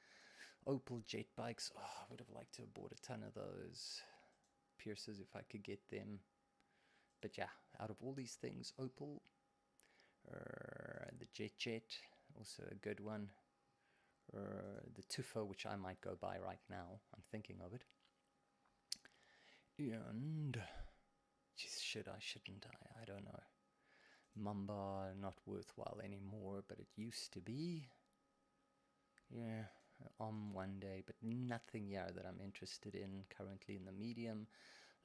Opal jet bikes. Oh, I would have liked to have bought a ton of those Pierces if I could get them. But yeah, out of all these things, Opal, the Jet, also a good one, the Tufo, which I might go buy right now, I'm thinking of it, and, should I, shouldn't I don't know, Mamba, not worthwhile anymore, but it used to be, yeah, one day, but nothing here that I'm interested in currently in the medium.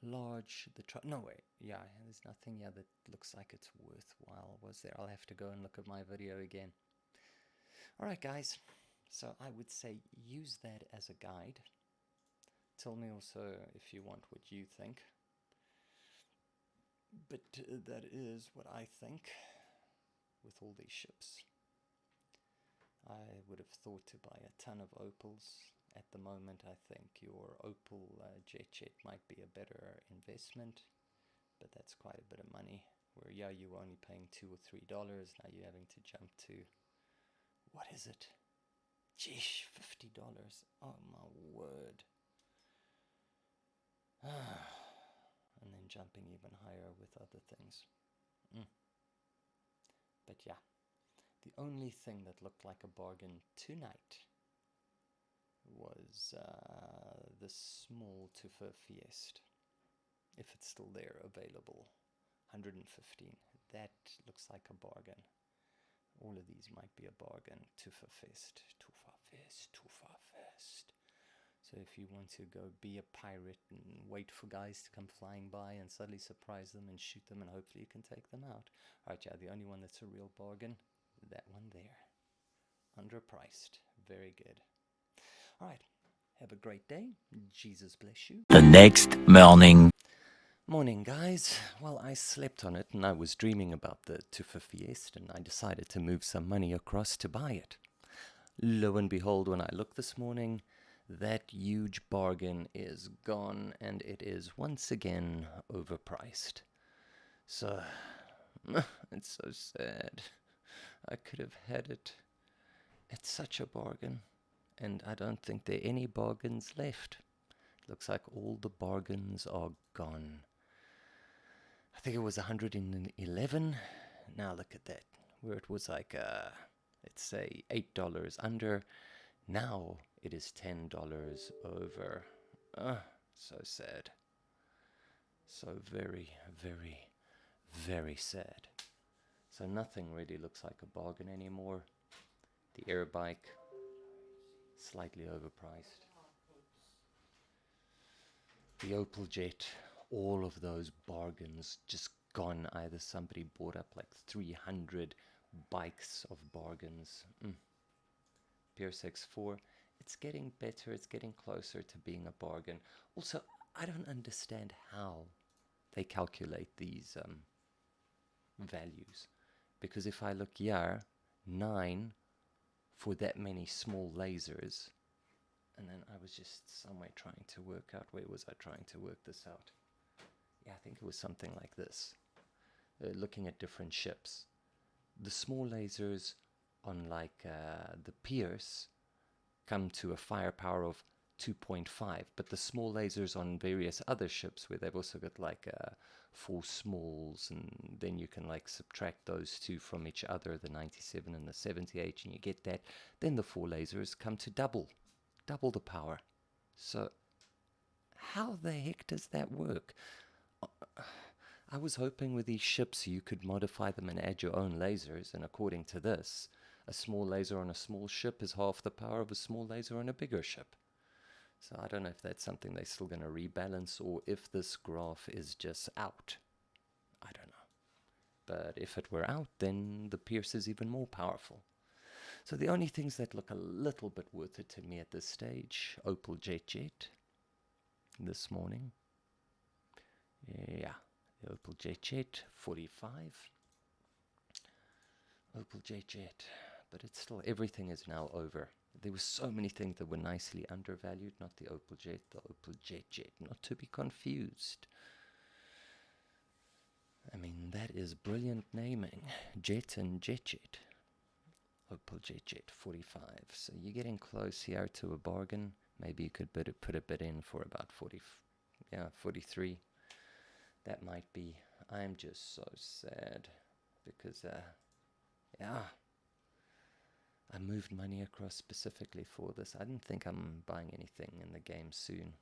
Large, no wait, yeah, there's nothing here that looks like it's worthwhile, was there? I'll have to go and look at my video again. Alright guys, so I would say use that as a guide. Tell me also if you want what you think. But that is what I think with all these ships. I would have thought to buy a ton of opals. At the moment, I think your opal jet might be a better investment, but that's quite a bit of money. Where, yeah, you were only paying $2 or $3, now you're having to jump to, what is it? Geesh, $50. Oh my word. And then jumping even higher with other things. But yeah, the only thing that looked like a bargain tonight was the small Tufa Fiest, if it's still there, available. 115. That looks like a bargain. All of these might be a bargain. Tufa Fest, Tufa Fest, Tufa Fest. So if you want to go be a pirate and wait for guys to come flying by and suddenly surprise them and shoot them, and hopefully you can take them out. Alright, yeah, the only one that's a real bargain, that one there. Underpriced. Very good. Alright, have a great day. Jesus bless you. The next morning. Morning, guys. Well, I slept on it and I was dreaming about the Tufa Fiest, and I decided to move some money across to buy it. Lo and behold, when I looked this morning, that huge bargain is gone, and it is once again overpriced. So, it's so sad. I could have had it. It's such a bargain, and I don't think there are any bargains left. Looks like all the bargains are gone. I think it was 111. Now look at that. Where it was like, let's say $8 under. Now it is $10 over. So sad. So very, very, very sad. So nothing really looks like a bargain anymore. The air bike, slightly overpriced. The Opal Jet, all of those bargains just gone. Either somebody bought up like 300 bikes of bargains. Pierce X4, it's getting better, it's getting closer to being a bargain. Also, I don't understand how they calculate these values. Because if I look here, 9 for that many small lasers, and then I was just somewhere trying to work out, where was I trying to work this out? Yeah, I think it was something like this. Looking at different ships. The small lasers on like the Pierce come to a firepower of 2.5, but the small lasers on various other ships, where they've also got like 4 smalls, and then you can like subtract those two from each other, the 97 and the 78, and you get that. Then the 4 lasers come to double the power. So how the heck does that work? I was hoping with these ships you could modify them and add your own lasers, and according to this, a small laser on a small ship is half the power of a small laser on a bigger ship. So I don't know if that's something they're still going to rebalance, or if this graph is just out. I don't know. But if it were out, then the Pierce is even more powerful. So the only things that look a little bit worth it to me at this stage, Opal Jet this morning. Yeah, the Opal Jet 45. Opal Jet, but it's still, everything is now over. There were so many things that were nicely undervalued, not the Opal Jet, the Opal Jet, not to be confused. I mean, that is brilliant naming. Jet and Jet. Opal Jet 45. So you're getting close here to a bargain. Maybe you could put a bid in for about 43. That might be. I'm just so sad because, I moved money across specifically for this. I didn't think I'm buying anything in the game soon,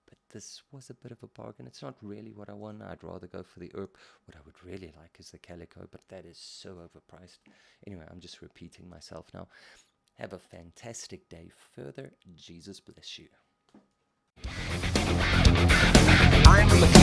but this was a bit of a bargain. It's not really what I want. I'd rather go for the Erp. What I would really like is the Calico, but that is so overpriced. Anyway, I'm just repeating myself now. Have a fantastic day further. Jesus bless you. I'm a mechanical